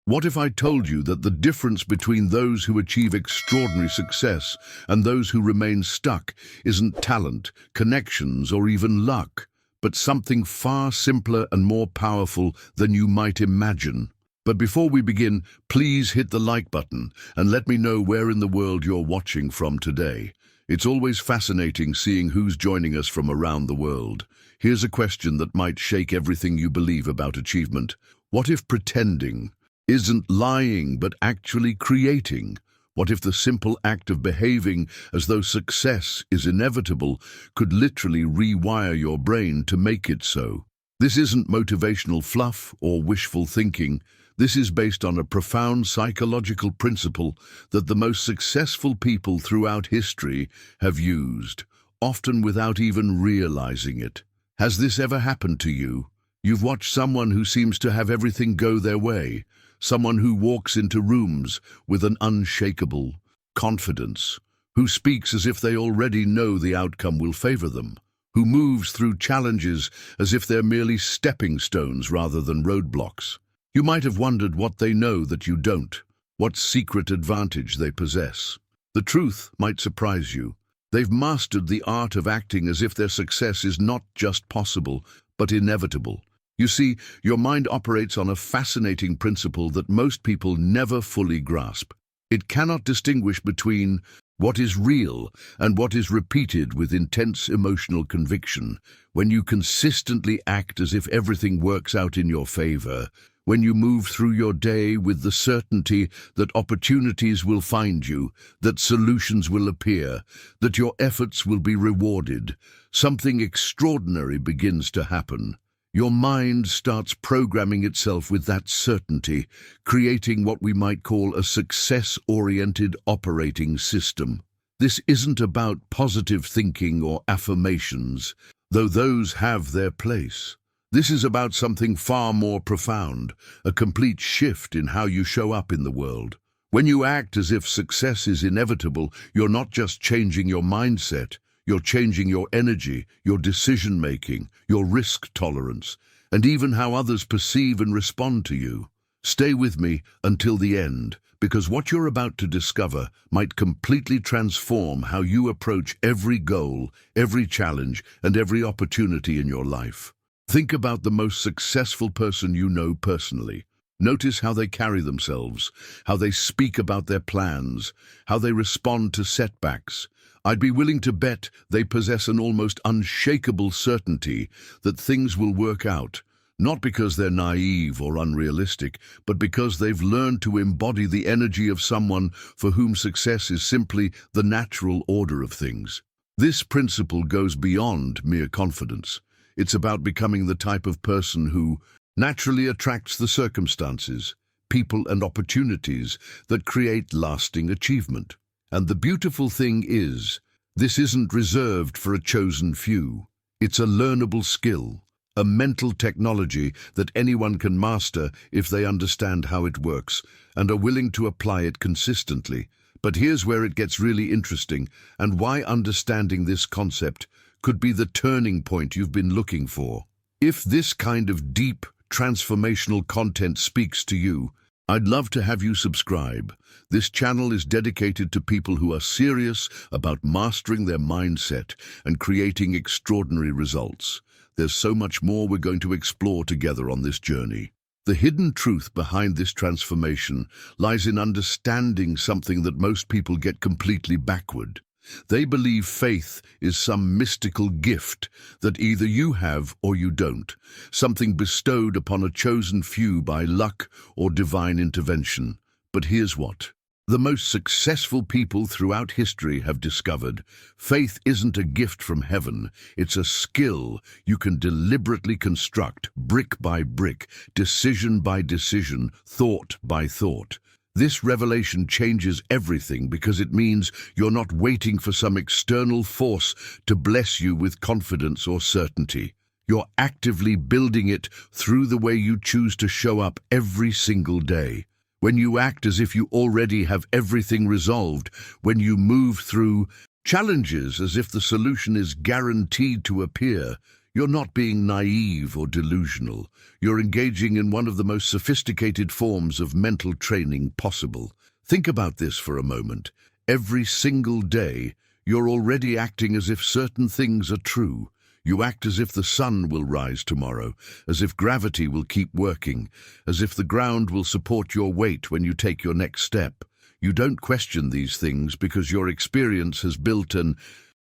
What if I told you that the difference between those who achieve extraordinary success and those who remain stuck isn't talent, connections, or even luck, but something far simpler and more powerful than you might imagine? But before we begin, please hit the like button and let me know where in the world you're watching from today. It's always fascinating seeing who's joining us from around the world. Here's a question that might shake everything you believe about achievement. What if pretending isn't lying but actually creating? What if the simple act of behaving as though success is inevitable could literally rewire your brain to make it so? This isn't motivational fluff or wishful thinking. This is based on a profound psychological principle that the most successful people throughout history have used, often without even realizing it. Has this ever happened to you? You've watched someone who seems to have everything go their way, someone who walks into rooms with an unshakable confidence, who speaks as if they already know the outcome will favor them, who moves through challenges as if they're merely stepping stones rather than roadblocks. You might have wondered what they know that you don't, what secret advantage they possess. The truth might surprise you. They've mastered the art of acting as if their success is not just possible, but inevitable. You see, your mind operates on a fascinating principle that most people never fully grasp. It cannot distinguish between what is real and what is repeated with intense emotional conviction. When you consistently act as if everything works out in your favor, when you move through your day with the certainty that opportunities will find you, that solutions will appear, that your efforts will be rewarded, something extraordinary begins to happen. Your mind starts programming itself with that certainty, creating what we might call a success-oriented operating system. This isn't about positive thinking or affirmations, though those have their place. This is about something far more profound, a complete shift in how you show up in the world. When you act as if success is inevitable, you're not just changing your mindset, you're changing your energy, your decision-making, your risk tolerance, and even how others perceive and respond to you. Stay with me until the end, because what you're about to discover might completely transform how you approach every goal, every challenge, and every opportunity in your life. Think about the most successful person you know personally. Notice how they carry themselves, how they speak about their plans, how they respond to setbacks. I'd be willing to bet they possess an almost unshakable certainty that things will work out, not because they're naive or unrealistic, but because they've learned to embody the energy of someone for whom success is simply the natural order of things. This principle goes beyond mere confidence. It's about becoming the type of person who naturally attracts the circumstances, people, and opportunities that create lasting achievement. And the beautiful thing is, this isn't reserved for a chosen few. It's a learnable skill, a mental technology that anyone can master if they understand how it works and are willing to apply it consistently. But here's where it gets really interesting, and why understanding this concept could be the turning point you've been looking for. If this kind of deep, transformational content speaks to you, I'd love to have you subscribe. This channel is dedicated to people who are serious about mastering their mindset and creating extraordinary results. There's so much more we're going to explore together on this journey. The hidden truth behind this transformation lies in understanding something that most people get completely backward. They believe faith is some mystical gift that either you have or you don't, something bestowed upon a chosen few by luck or divine intervention. But here's what the most successful people throughout history have discovered. Faith isn't a gift from heaven, it's a skill you can deliberately construct, brick by brick, decision by decision, thought by thought. This revelation changes everything because it means you're not waiting for some external force to bless you with confidence or certainty. You're actively building it through the way you choose to show up every single day. When you act as if you already have everything resolved, when you move through challenges as if the solution is guaranteed to appear, You're not being naive or delusional. You're engaging in one of the most sophisticated forms of mental training possible. Think about this for a moment. Every single day, you're already acting as if certain things are true. You act as if the sun will rise tomorrow, as if gravity will keep working, as if the ground will support your weight when you take your next step. You don't question these things because your experience has built an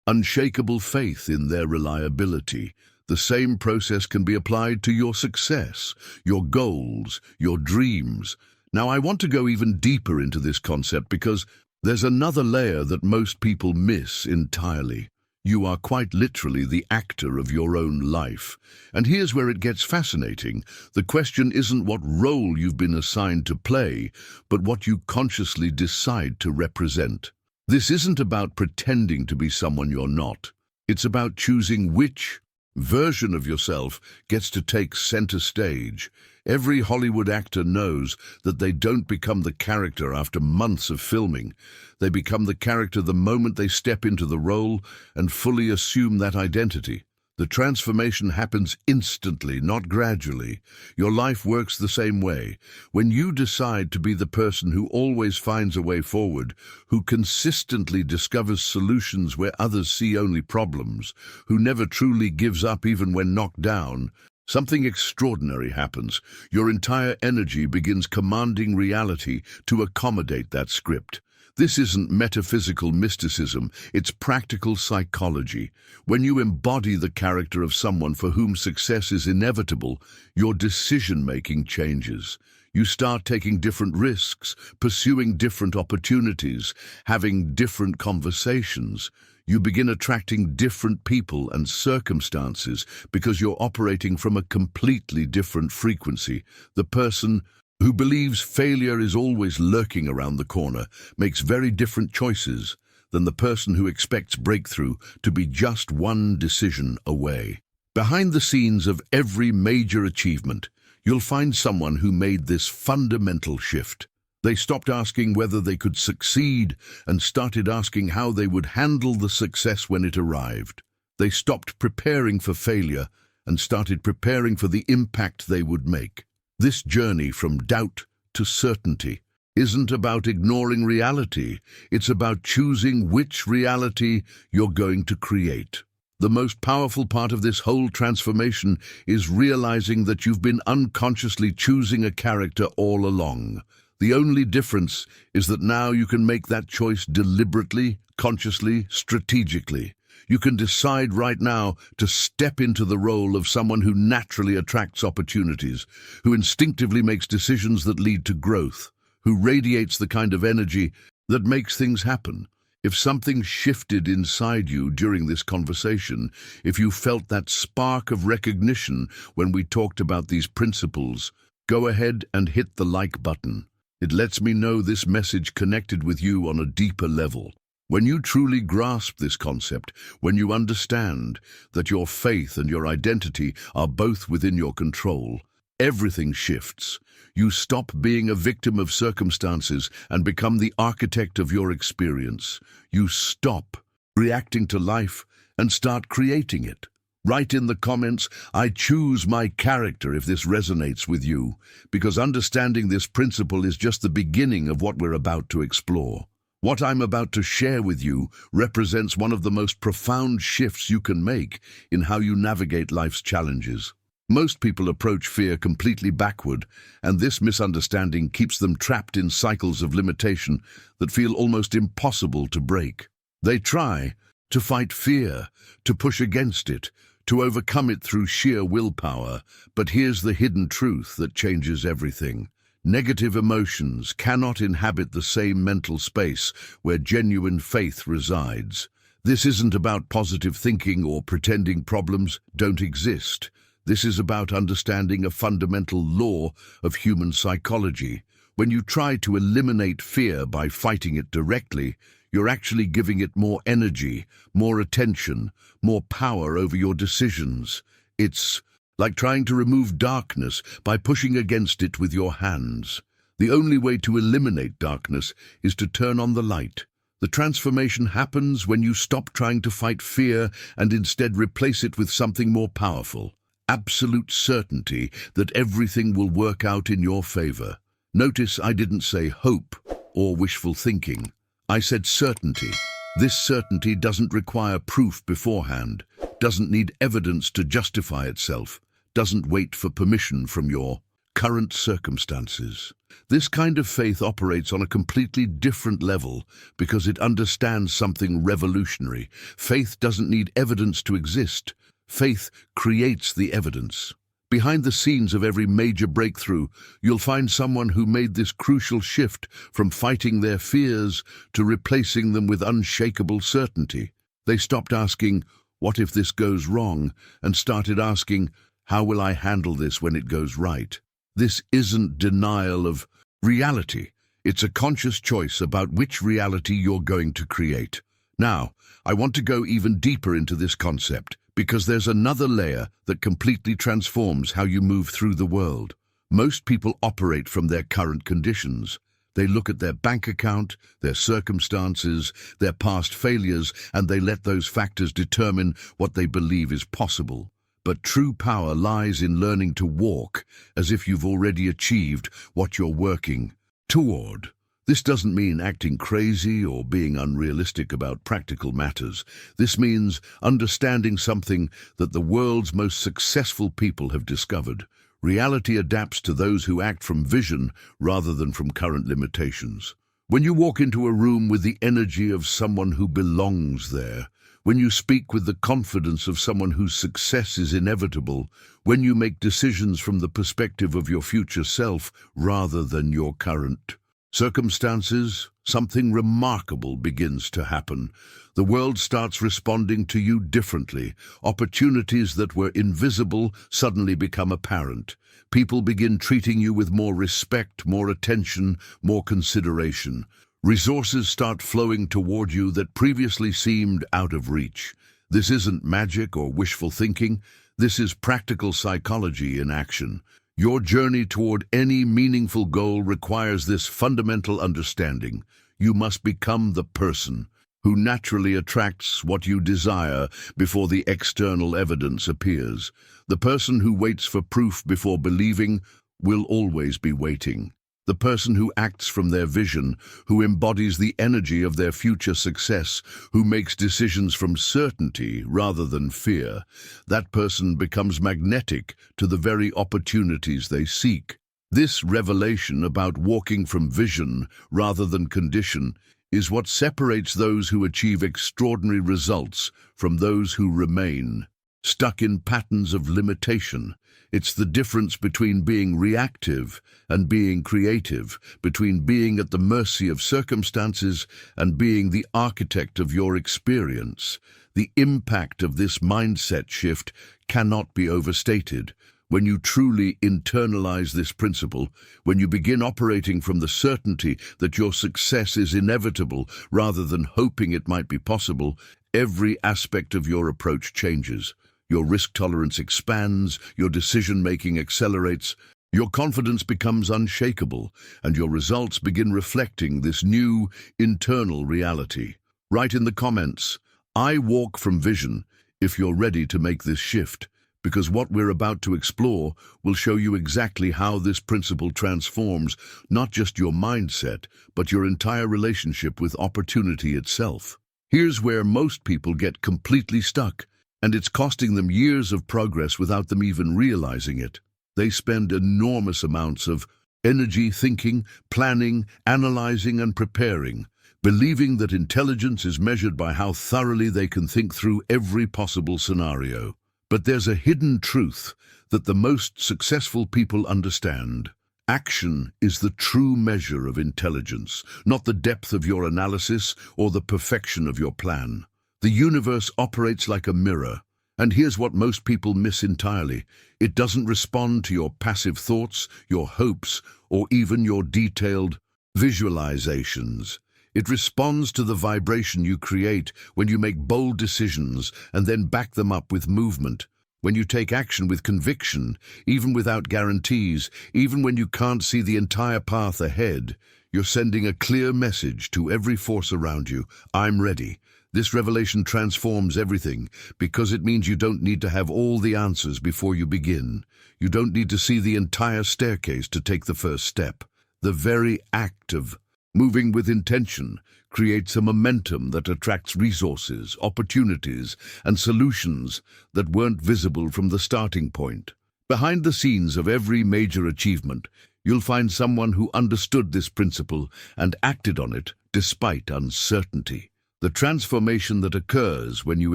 unshakable faith in their reliability. The same process can be applied to your success, your goals, your dreams. Now, I want to go even deeper into this concept because there's another layer that most people miss entirely. You are quite literally the actor of your own life. And here's where it gets fascinating. The question isn't what role you've been assigned to play, but what you consciously decide to represent. This isn't about pretending to be someone you're not. It's about choosing which version of yourself gets to take center stage. Every Hollywood actor knows that they don't become the character after months of filming. They become the character the moment they step into the role and fully assume that identity. The transformation happens instantly, not gradually. Your life works the same way. When you decide to be the person who always finds a way forward, who consistently discovers solutions where others see only problems, who never truly gives up even when knocked down, something extraordinary happens. Your entire energy begins commanding reality to accommodate that script. This isn't metaphysical mysticism, it's practical psychology. When you embody the character of someone for whom success is inevitable, your decision-making changes. You start taking different risks, pursuing different opportunities, having different conversations. You begin attracting different people and circumstances because you're operating from a completely different frequency. The person who believes failure is always lurking around the corner makes very different choices than the person who expects breakthrough to be just one decision away. Behind the scenes of every major achievement, you'll find someone who made this fundamental shift. They stopped asking whether they could succeed and started asking how they would handle the success when it arrived. They stopped preparing for failure and started preparing for the impact they would make. This journey from doubt to certainty isn't about ignoring reality. It's about choosing which reality you're going to create. The most powerful part of this whole transformation is realizing that you've been unconsciously choosing a character all along. The only difference is that now you can make that choice deliberately, consciously, strategically. You can decide right now to step into the role of someone who naturally attracts opportunities, who instinctively makes decisions that lead to growth, who radiates the kind of energy that makes things happen. If something shifted inside you during this conversation, if you felt that spark of recognition when we talked about these principles, go ahead and hit the like button. It lets me know this message connected with you on a deeper level. When you truly grasp this concept, when you understand that your faith and your identity are both within your control, everything shifts. You stop being a victim of circumstances and become the architect of your experience. You stop reacting to life and start creating it. Write in the comments, "I choose my character," if this resonates with you, because understanding this principle is just the beginning of what we're about to explore. What I'm about to share with you represents one of the most profound shifts you can make in how you navigate life's challenges. Most people approach fear completely backward, and this misunderstanding keeps them trapped in cycles of limitation that feel almost impossible to break. They try to fight fear, to push against it, to overcome it through sheer willpower, but here's the hidden truth that changes everything. Negative emotions cannot inhabit the same mental space where genuine faith resides. This isn't about positive thinking or pretending problems don't exist. This is about understanding a fundamental law of human psychology. When you try to eliminate fear by fighting it directly, you're actually giving it more energy, more attention, more power over your decisions. It's like trying to remove darkness by pushing against it with your hands. The only way to eliminate darkness is to turn on the light. The transformation happens when you stop trying to fight fear and instead replace it with something more powerful. Absolute certainty that everything will work out in your favor. Notice I didn't say hope or wishful thinking. I said certainty. This certainty doesn't require proof beforehand, doesn't need evidence to justify itself, doesn't wait for permission from your current circumstances. This kind of faith operates on a completely different level because it understands something revolutionary. Faith doesn't need evidence to exist. Faith creates the evidence. Behind the scenes of every major breakthrough, you'll find someone who made this crucial shift from fighting their fears to replacing them with unshakable certainty. They stopped asking, "What if this goes wrong?" and started asking, "How will I handle this when it goes right?" This isn't denial of reality. It's a conscious choice about which reality you're going to create. Now, I want to go even deeper into this concept, because there's another layer that completely transforms how you move through the world. Most people operate from their current conditions. They look at their bank account, their circumstances, their past failures, and they let those factors determine what they believe is possible. But true power lies in learning to walk as if you've already achieved what you're working toward. This doesn't mean acting crazy or being unrealistic about practical matters. This means understanding something that the world's most successful people have discovered. Reality adapts to those who act from vision rather than from current limitations. When you walk into a room with the energy of someone who belongs there, when you speak with the confidence of someone whose success is inevitable, when you make decisions from the perspective of your future self rather than your current circumstances, something remarkable begins to happen. The world starts responding to you differently. Opportunities that were invisible suddenly become apparent. People begin treating you with more respect, more attention, more consideration. Resources start flowing toward you that previously seemed out of reach. This isn't magic or wishful thinking. This is practical psychology in action. Your journey toward any meaningful goal requires this fundamental understanding. You must become the person who naturally attracts what you desire before the external evidence appears. The person who waits for proof before believing will always be waiting. The person who acts from their vision, who embodies the energy of their future success, who makes decisions from certainty rather than fear, that person becomes magnetic to the very opportunities they seek. This revelation about walking from vision rather than condition is what separates those who achieve extraordinary results from those who remain stuck in patterns of limitation. It's the difference between being reactive and being creative, between being at the mercy of circumstances and being the architect of your experience. The impact of this mindset shift cannot be overstated. When you truly internalize this principle, when you begin operating from the certainty that your success is inevitable rather than hoping it might be possible, every aspect of your approach changes. Your risk tolerance expands, your decision-making accelerates, your confidence becomes unshakable, and your results begin reflecting this new internal reality. Write in the comments, "I walk from vision," if you're ready to make this shift, because what we're about to explore will show you exactly how this principle transforms not just your mindset, but your entire relationship with opportunity itself. Here's where most people get completely stuck, and it's costing them years of progress without them even realizing it. They spend enormous amounts of energy thinking, planning, analyzing, and preparing, believing that intelligence is measured by how thoroughly they can think through every possible scenario. But there's a hidden truth that the most successful people understand. Action is the true measure of intelligence, not the depth of your analysis or the perfection of your plan. The universe operates like a mirror, and here's what most people miss entirely. It doesn't respond to your passive thoughts, your hopes, or even your detailed visualizations. It responds to the vibration you create when you make bold decisions and then back them up with movement. When you take action with conviction, even without guarantees, even when you can't see the entire path ahead, You're sending a clear message to every force around you. I'm ready. This revelation transforms everything because it means you don't need to have all the answers before you begin. You don't need to see the entire staircase to take the first step. The very act of moving with intention creates a momentum that attracts resources, opportunities, and solutions that weren't visible from the starting point. Behind the scenes of every major achievement, you'll find someone who understood this principle and acted on it despite uncertainty. The transformation that occurs when you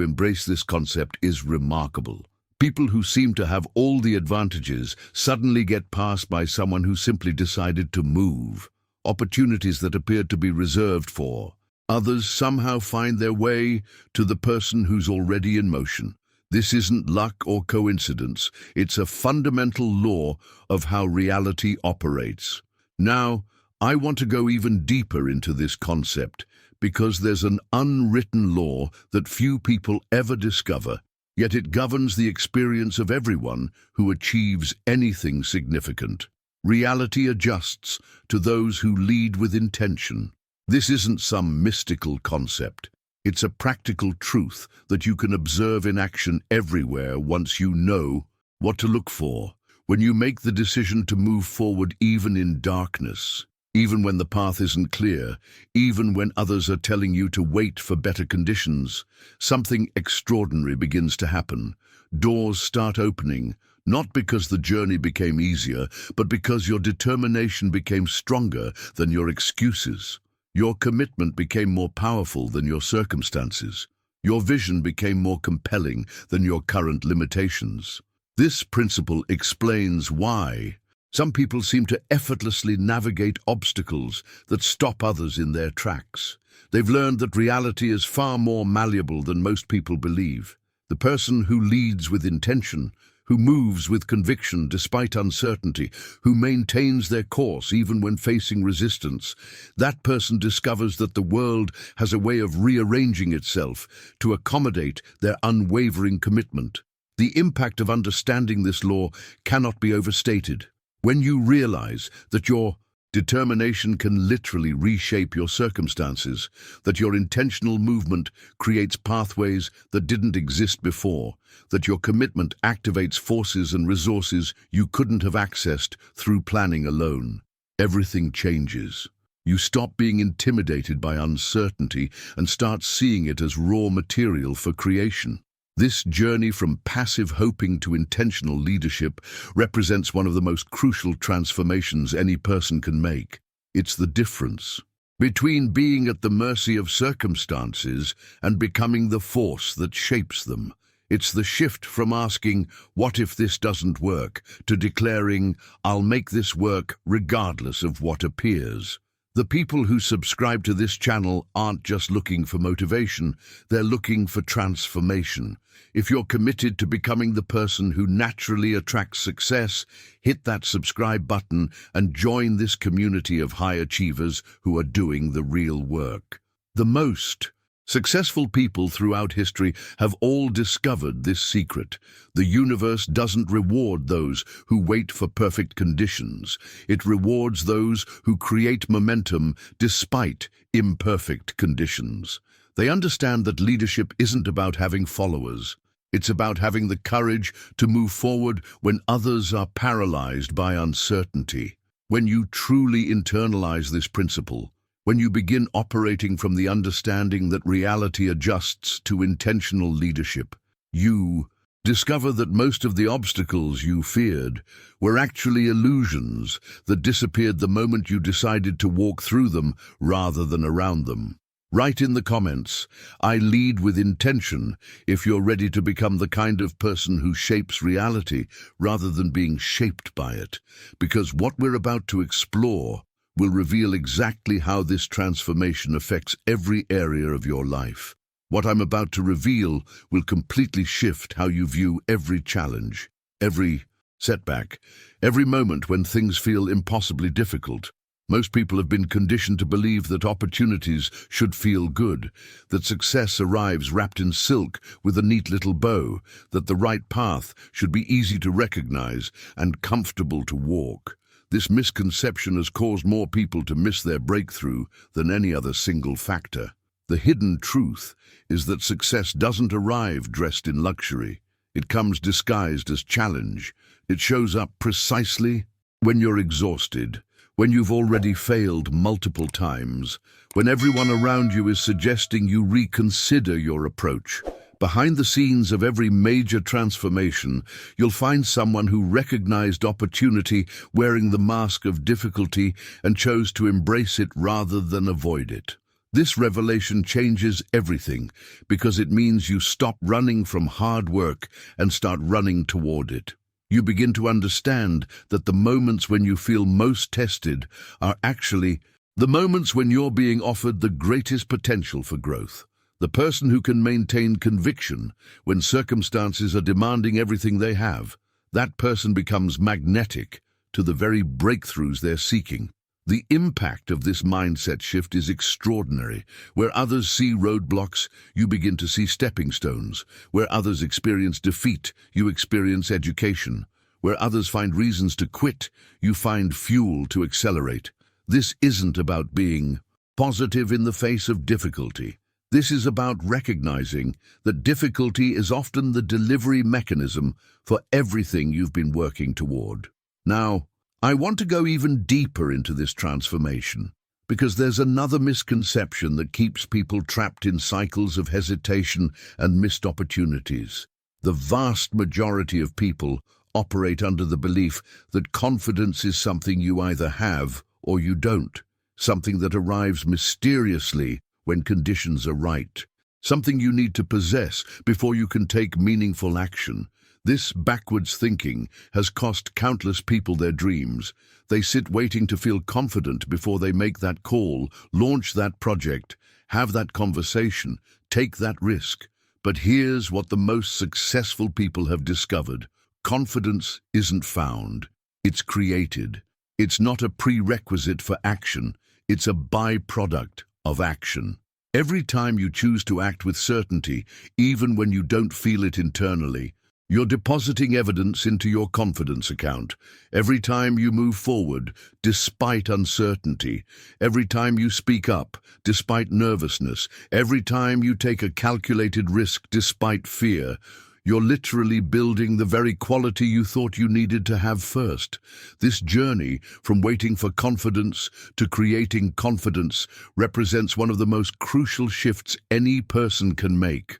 embrace this concept is remarkable. People who seem to have all the advantages suddenly get passed by someone who simply decided to move. Opportunities that appeared to be reserved for others somehow find their way to the person who's already in motion. This isn't luck or coincidence. It's a fundamental law of how reality operates. Now, I want to go even deeper into this concept because there's an unwritten law that few people ever discover, yet it governs the experience of everyone who achieves anything significant. Reality adjusts to those who lead with intention. This isn't some mystical concept. It's a practical truth that you can observe in action everywhere once you know what to look for. When you make the decision to move forward even in darkness, even when the path isn't clear, even when others are telling you to wait for better conditions, something extraordinary begins to happen. Doors start opening, not because the journey became easier, but because your determination became stronger than your excuses. Your commitment became more powerful than your circumstances. Your vision became more compelling than your current limitations. This principle explains why some people seem to effortlessly navigate obstacles that stop others in their tracks. They've learned that reality is far more malleable than most people believe. The person who leads with intention, who moves with conviction despite uncertainty, who maintains their course even when facing resistance, that person discovers that the world has a way of rearranging itself to accommodate their unwavering commitment. The impact of understanding this law cannot be overstated. When you realize that your determination can literally reshape your circumstances, that your intentional movement creates pathways that didn't exist before, that your commitment activates forces and resources you couldn't have accessed through planning alone, everything changes. You stop being intimidated by uncertainty and start seeing it as raw material for creation. This journey from passive hoping to intentional leadership represents one of the most crucial transformations any person can make. It's the difference between being at the mercy of circumstances and becoming the force that shapes them. It's the shift from asking, "What if this doesn't work?" to declaring, "I'll make this work regardless of what appears." The people who subscribe to this channel aren't just looking for motivation, they're looking for transformation. If you're committed to becoming the person who naturally attracts success, hit that subscribe button and join this community of high achievers who are doing the real work. The most successful people throughout history have all discovered this secret. The universe doesn't reward those who wait for perfect conditions. It rewards those who create momentum despite imperfect conditions. They understand that leadership isn't about having followers. It's about having the courage to move forward when others are paralyzed by uncertainty. When you truly internalize this principle, when you begin operating from the understanding that reality adjusts to intentional leadership, you discover that most of the obstacles you feared were actually illusions that disappeared the moment you decided to walk through them rather than around them. Write in the comments, "I lead with intention," if you're ready to become the kind of person who shapes reality rather than being shaped by it, because what we're about to explore will reveal exactly how this transformation affects every area of your life. What I'm about to reveal will completely shift how you view every challenge, every setback, every moment when things feel impossibly difficult. Most people have been conditioned to believe that opportunities should feel good, that success arrives wrapped in silk with a neat little bow, that the right path should be easy to recognize and comfortable to walk. This misconception has caused more people to miss their breakthrough than any other single factor. The hidden truth is that success doesn't arrive dressed in luxury. It comes disguised as challenge. It shows up precisely when you're exhausted, when you've already failed multiple times, when everyone around you is suggesting you reconsider your approach. Behind the scenes of every major transformation, you'll find someone who recognized opportunity wearing the mask of difficulty and chose to embrace it rather than avoid it. This revelation changes everything because it means you stop running from hard work and start running toward it. You begin to understand that the moments when you feel most tested are actually the moments when you're being offered the greatest potential for growth. The person who can maintain conviction when circumstances are demanding everything they have, that person becomes magnetic to the very breakthroughs they're seeking. The impact of this mindset shift is extraordinary. Where others see roadblocks, you begin to see stepping stones. Where others experience defeat, you experience education. Where others find reasons to quit, you find fuel to accelerate. This isn't about being positive in the face of difficulty. This is about recognizing that difficulty is often the delivery mechanism for everything you've been working toward. Now, I want to go even deeper into this transformation, because there's another misconception that keeps people trapped in cycles of hesitation and missed opportunities. The vast majority of people operate under the belief that confidence is something you either have or you don't, something that arrives mysteriously when conditions are right, something you need to possess before you can take meaningful action. This backwards thinking has cost countless people their dreams. They sit waiting to feel confident before they make that call, launch that project, have that conversation, take that risk. But here's what the most successful people have discovered. Confidence isn't found, it's created. It's not a prerequisite for action, it's a byproduct of action. Every time you choose to act with certainty, even when you don't feel it internally, you're depositing evidence into your confidence account. Every time you move forward, despite uncertainty, every time you speak up, despite nervousness, every time you take a calculated risk despite fear, you're literally building the very quality you thought you needed to have first. This journey from waiting for confidence to creating confidence represents one of the most crucial shifts any person can make.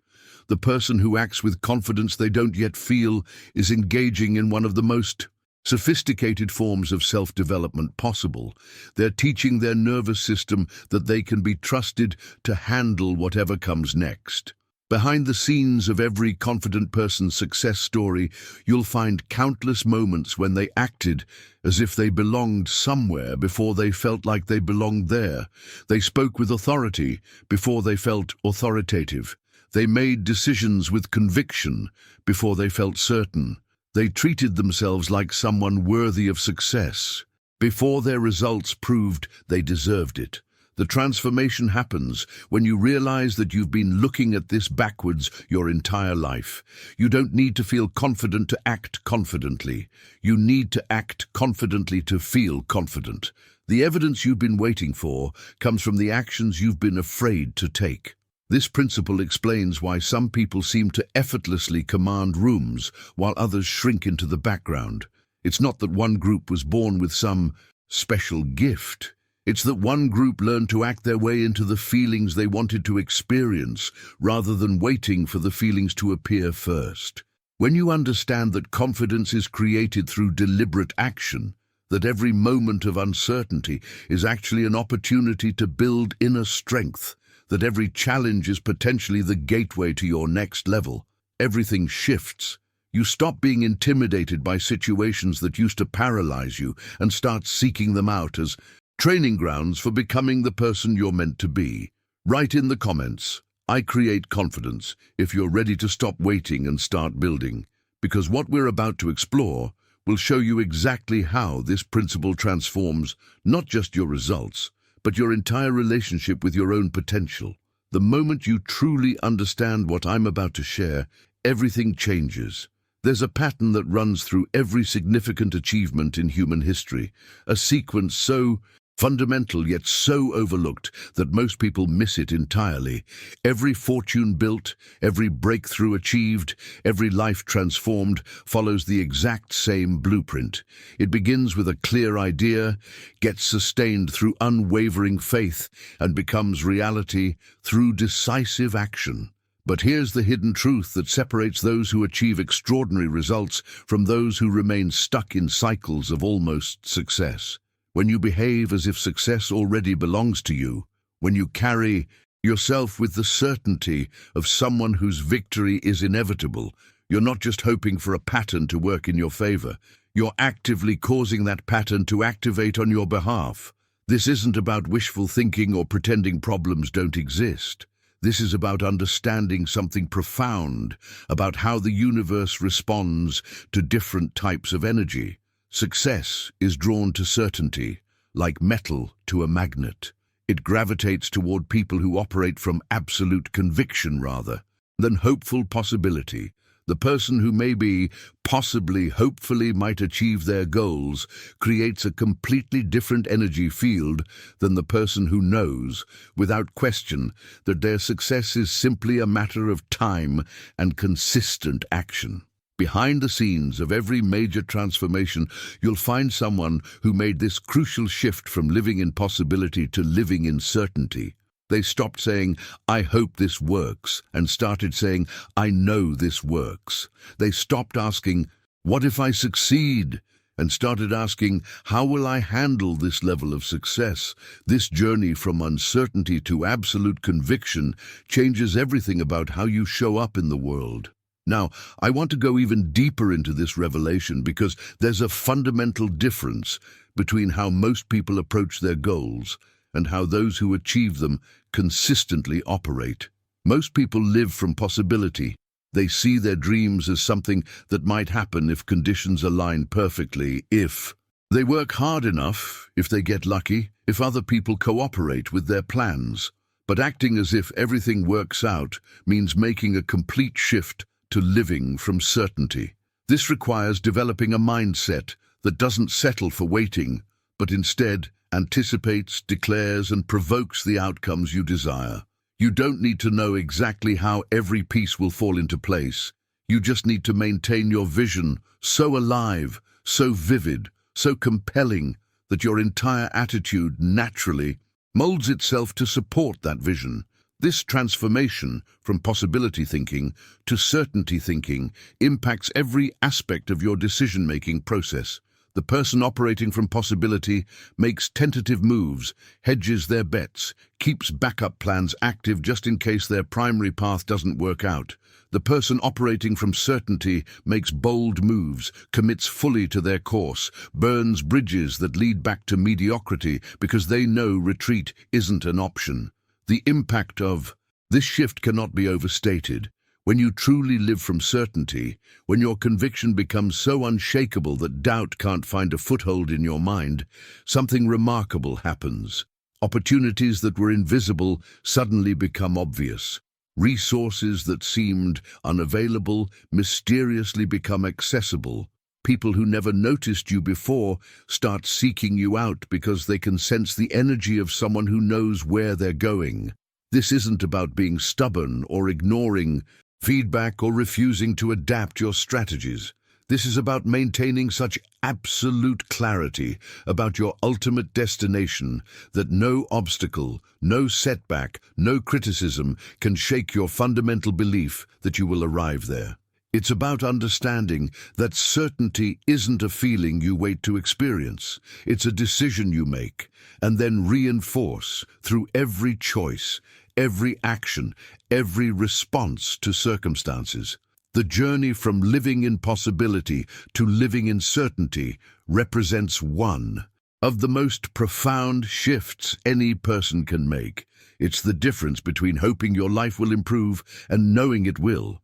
The person who acts with confidence they don't yet feel is engaging in one of the most sophisticated forms of self-development possible. They're teaching their nervous system that they can be trusted to handle whatever comes next. Behind the scenes of every confident person's success story, you'll find countless moments when they acted as if they belonged somewhere before they felt like they belonged there. They spoke with authority before they felt authoritative. They made decisions with conviction before they felt certain. They treated themselves like someone worthy of success before their results proved they deserved it. The transformation happens when you realize that you've been looking at this backwards your entire life. You don't need to feel confident to act confidently. You need to act confidently to feel confident. The evidence you've been waiting for comes from the actions you've been afraid to take. This principle explains why some people seem to effortlessly command rooms while others shrink into the background. It's not that one group was born with some special gift. It's that one group learned to act their way into the feelings they wanted to experience rather than waiting for the feelings to appear first. When you understand that confidence is created through deliberate action, that every moment of uncertainty is actually an opportunity to build inner strength, that every challenge is potentially the gateway to your next level, everything shifts. You stop being intimidated by situations that used to paralyze you and start seeking them out as training grounds for becoming the person you're meant to be. Write in the comments, "I create confidence," if you're ready to stop waiting and start building, because what we're about to explore will show you exactly how this principle transforms not just your results, but your entire relationship with your own potential. The moment you truly understand what I'm about to share, everything changes. There's a pattern that runs through every significant achievement in human history, a sequence so fundamental yet so overlooked that most people miss it entirely. Every fortune built, every breakthrough achieved, every life transformed follows the exact same blueprint. It begins with a clear idea, gets sustained through unwavering faith, and becomes reality through decisive action. But here's the hidden truth that separates those who achieve extraordinary results from those who remain stuck in cycles of almost success. When you behave as if success already belongs to you, when you carry yourself with the certainty of someone whose victory is inevitable, you're not just hoping for a pattern to work in your favor. You're actively causing that pattern to activate on your behalf. This isn't about wishful thinking or pretending problems don't exist. This is about understanding something profound about how the universe responds to different types of energy. Success is drawn to certainty, like metal to a magnet. It gravitates toward people who operate from absolute conviction rather than hopeful possibility. The person who maybe, possibly, hopefully might achieve their goals creates a completely different energy field than the person who knows, without question, that their success is simply a matter of time and consistent action. Behind the scenes of every major transformation, you'll find someone who made this crucial shift from living in possibility to living in certainty. They stopped saying, "I hope this works," and started saying, "I know this works." They stopped asking, "What if I succeed?" and started asking, "How will I handle this level of success?" This journey from uncertainty to absolute conviction changes everything about how you show up in the world. Now, I want to go even deeper into this revelation because there's a fundamental difference between how most people approach their goals and how those who achieve them consistently operate. Most people live from possibility. They see their dreams as something that might happen if conditions align perfectly, if they work hard enough, if they get lucky, if other people cooperate with their plans. But acting as if everything works out means making a complete shift to living from certainty. This requires developing a mindset that doesn't settle for waiting, but instead anticipates, declares, and provokes the outcomes you desire. You don't need to know exactly how every piece will fall into place. You just need to maintain your vision so alive, so vivid, so compelling that your entire attitude naturally molds itself to support that vision. This transformation from possibility thinking to certainty thinking impacts every aspect of your decision-making process. The person operating from possibility makes tentative moves, hedges their bets, keeps backup plans active just in case their primary path doesn't work out. The person operating from certainty makes bold moves, commits fully to their course, burns bridges that lead back to mediocrity because they know retreat isn't an option. The impact of this shift cannot be overstated. When you truly live from certainty, when your conviction becomes so unshakable that doubt can't find a foothold in your mind, something remarkable happens. Opportunities that were invisible suddenly become obvious. Resources that seemed unavailable mysteriously become accessible. People who never noticed you before start seeking you out because they can sense the energy of someone who knows where they're going. This isn't about being stubborn or ignoring feedback or refusing to adapt your strategies. This is about maintaining such absolute clarity about your ultimate destination that no obstacle, no setback, no criticism can shake your fundamental belief that you will arrive there. It's about understanding that certainty isn't a feeling you wait to experience. It's a decision you make and then reinforce through every choice, every action, every response to circumstances. The journey from living in possibility to living in certainty represents one of the most profound shifts any person can make. It's the difference between hoping your life will improve and knowing it will.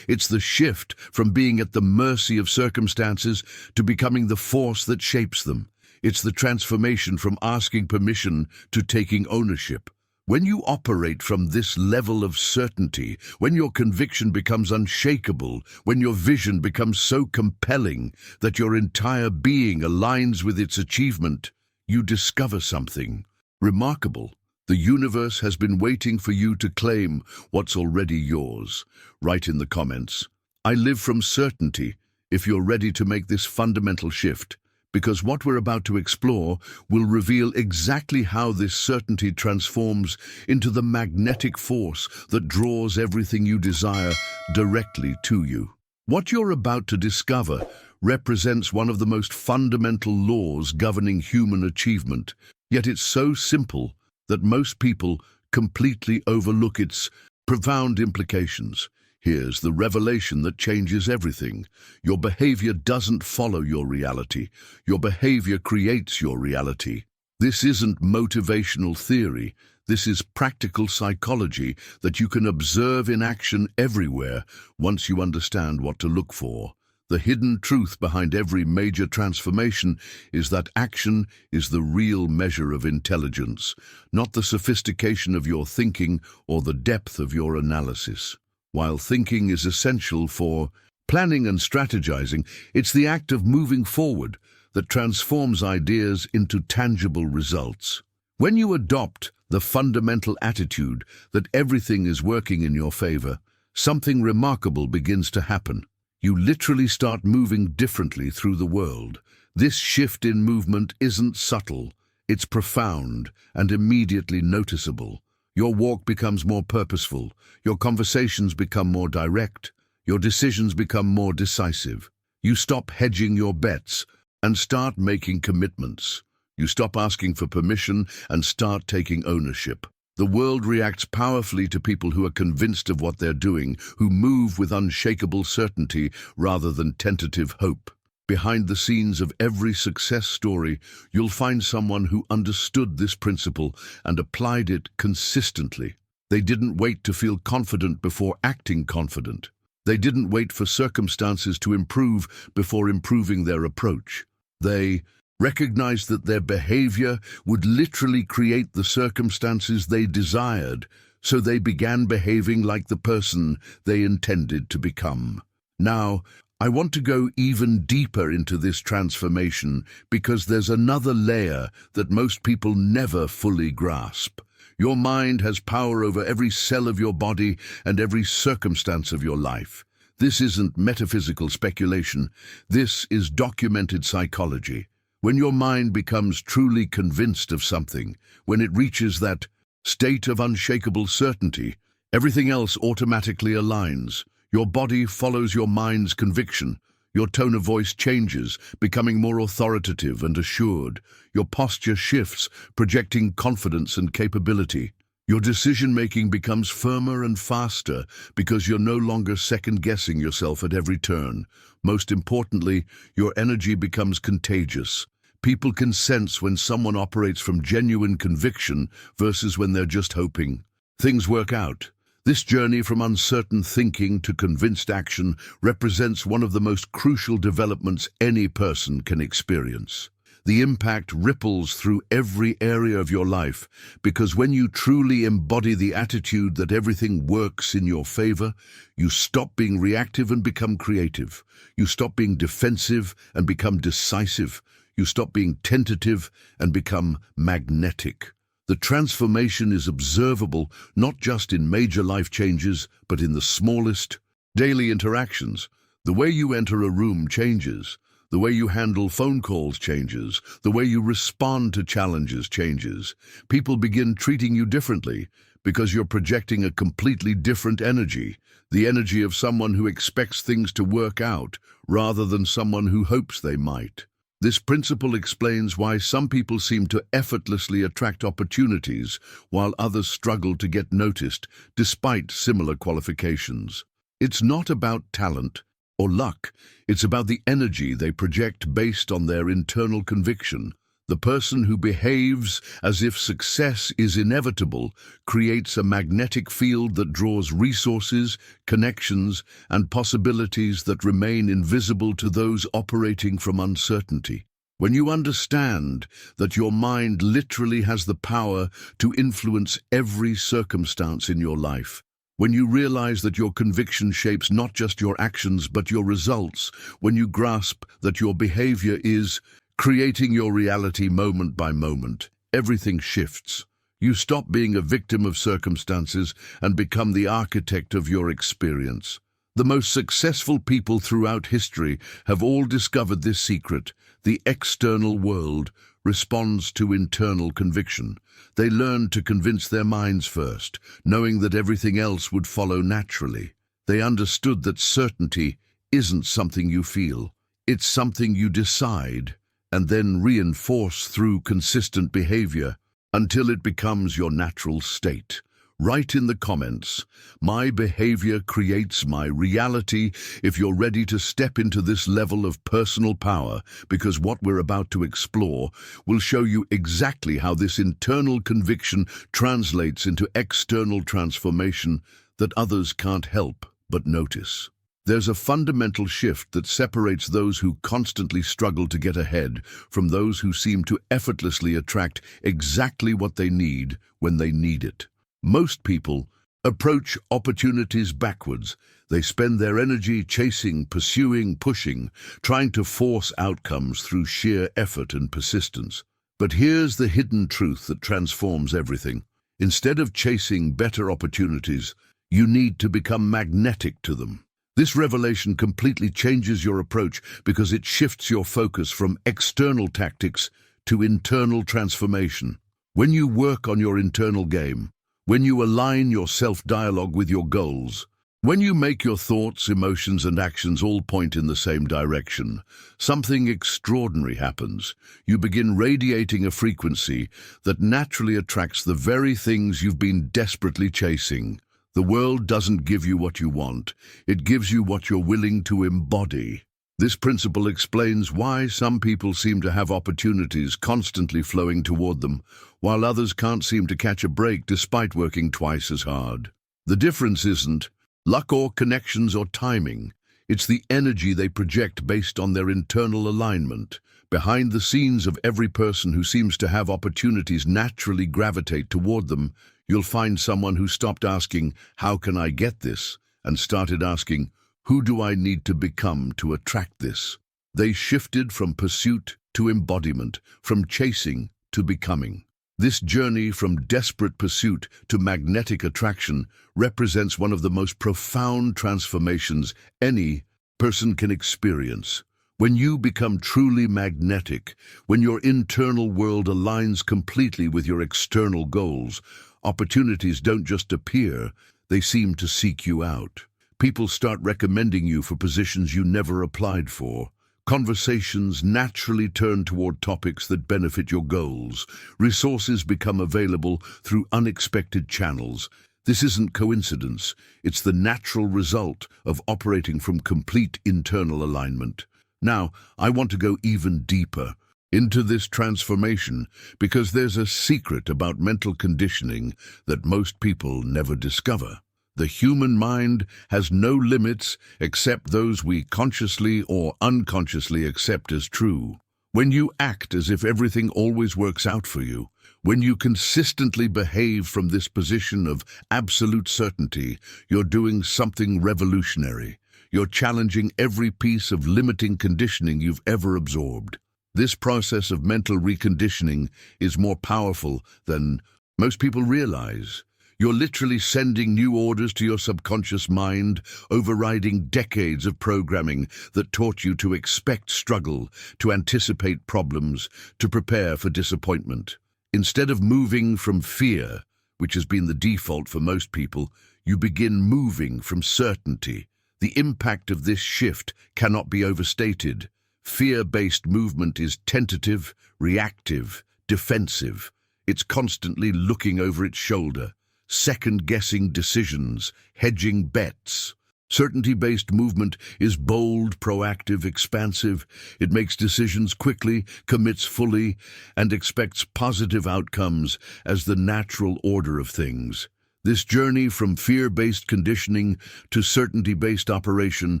It's the shift from being at the mercy of circumstances to becoming the force that shapes them. It's the transformation from asking permission to taking ownership, When you operate from this level of certainty, when your conviction becomes unshakable, when your vision becomes so compelling that your entire being aligns with its achievement, you discover something remarkable. The universe has been waiting for you to claim what's already yours. Write in the comments, "I live from certainty," if you're ready to make this fundamental shift, because what we're about to explore will reveal exactly how this certainty transforms into the magnetic force that draws everything you desire directly to you. What you're about to discover represents one of the most fundamental laws governing human achievement, yet it's so simple that most people completely overlook its profound implications. Here's the revelation that changes everything. Your behavior doesn't follow your reality. Your behavior creates your reality. This isn't motivational theory. This is practical psychology that you can observe in action everywhere once you understand what to look for. The hidden truth behind every major transformation is that action is the real measure of intelligence, not the sophistication of your thinking or the depth of your analysis. While thinking is essential for planning and strategizing, it's the act of moving forward that transforms ideas into tangible results. When you adopt the fundamental attitude that everything is working in your favor, something remarkable begins to happen. You literally start moving differently through the world. This shift in movement isn't subtle, it's profound and immediately noticeable. Your walk becomes more purposeful, your conversations become more direct, your decisions become more decisive. You stop hedging your bets and start making commitments. You stop asking for permission and start taking ownership. The world reacts powerfully to people who are convinced of what they're doing, who move with unshakable certainty rather than tentative hope. Behind the scenes of every success story, you'll find someone who understood this principle and applied it consistently. They didn't wait to feel confident before acting confident. They didn't wait for circumstances to improve before improving their approach. They recognized that their behavior would literally create the circumstances they desired, so they began behaving like the person they intended to become. Now, I want to go even deeper into this transformation because there's another layer that most people never fully grasp. Your mind has power over every cell of your body and every circumstance of your life. This isn't metaphysical speculation. This is documented psychology. When your mind becomes truly convinced of something, when it reaches that state of unshakable certainty, everything else automatically aligns. Your body follows your mind's conviction. Your tone of voice changes, becoming more authoritative and assured. Your posture shifts, projecting confidence and capability. Your decision-making becomes firmer and faster because you're no longer second-guessing yourself at every turn. Most importantly, your energy becomes contagious. People can sense when someone operates from genuine conviction versus when they're just hoping. Things work out. This journey from uncertain thinking to convinced action represents one of the most crucial developments any person can experience. The impact ripples through every area of your life because when you truly embody the attitude that everything works in your favor, you stop being reactive and become creative. You stop being defensive and become decisive. You stop being tentative and become magnetic. The transformation is observable not just in major life changes, but in the smallest daily interactions. The way you enter a room changes. The way you handle phone calls changes. The way you respond to challenges changes. People begin treating you differently because you're projecting a completely different energy, the energy of someone who expects things to work out rather than someone who hopes they might. This principle explains why some people seem to effortlessly attract opportunities while others struggle to get noticed despite similar qualifications. It's not about talent or luck, it's about the energy they project based on their internal conviction. The person who behaves as if success is inevitable creates a magnetic field that draws resources, connections, and possibilities that remain invisible to those operating from uncertainty. When you understand that your mind literally has the power to influence every circumstance in your life, when you realize that your conviction shapes not just your actions but your results, when you grasp that your behavior is creating your reality moment by moment, everything shifts. You stop being a victim of circumstances and become the architect of your experience. The most successful people throughout history have all discovered this secret. The external world responds to internal conviction. They learned to convince their minds first, knowing that everything else would follow naturally. They understood that certainty isn't something you feel. It's something you decide and then reinforce through consistent behavior until it becomes your natural state. Write in the comments, "My behavior creates my reality," if you're ready to step into this level of personal power, because what we're about to explore will show you exactly how this internal conviction translates into external transformation that others can't help but notice. There's a fundamental shift that separates those who constantly struggle to get ahead from those who seem to effortlessly attract exactly what they need when they need it. Most people approach opportunities backwards. They spend their energy chasing, pursuing, pushing, trying to force outcomes through sheer effort and persistence. But here's the hidden truth that transforms everything. Instead of chasing better opportunities, you need to become magnetic to them. This revelation completely changes your approach because it shifts your focus from external tactics to internal transformation. When you work on your internal game, when you align your self-dialogue with your goals, when you make your thoughts, emotions, and actions all point in the same direction, something extraordinary happens. You begin radiating a frequency that naturally attracts the very things you've been desperately chasing. The world doesn't give you what you want. It gives you what you're willing to embody. This principle explains why some people seem to have opportunities constantly flowing toward them, while others can't seem to catch a break despite working twice as hard. The difference isn't luck or connections or timing. It's the energy they project based on their internal alignment. Behind the scenes of every person who seems to have opportunities naturally gravitate toward them, you'll find someone who stopped asking, "How can I get this?" and started asking, "Who do I need to become to attract this?" They shifted from pursuit to embodiment, from chasing to becoming. This journey from desperate pursuit to magnetic attraction represents one of the most profound transformations any person can experience. When you become truly magnetic, when your internal world aligns completely with your external goals, opportunities don't just appear, they seem to seek you out. People start recommending you for positions you never applied for. Conversations naturally turn toward topics that benefit your goals. Resources become available through unexpected channels. This isn't coincidence. It's the natural result of operating from complete internal alignment. Now, I want to go even deeper into this transformation because there's a secret about mental conditioning that most people never discover. The human mind has no limits except those we consciously or unconsciously accept as true. When you act as if everything always works out for you, when you consistently behave from this position of absolute certainty, you're doing something revolutionary. You're challenging every piece of limiting conditioning you've ever absorbed. This process of mental reconditioning is more powerful than most people realize. You're literally sending new orders to your subconscious mind, overriding decades of programming that taught you to expect struggle, to anticipate problems, to prepare for disappointment. Instead of moving from fear, which has been the default for most people, you begin moving from certainty. The impact of this shift cannot be overstated. Fear-based movement is tentative, reactive, defensive. It's constantly looking over its shoulder, second-guessing decisions, hedging bets. Certainty-based movement is bold, proactive, expansive. It makes decisions quickly, commits fully, and expects positive outcomes as the natural order of things. This journey from fear-based conditioning to certainty-based operation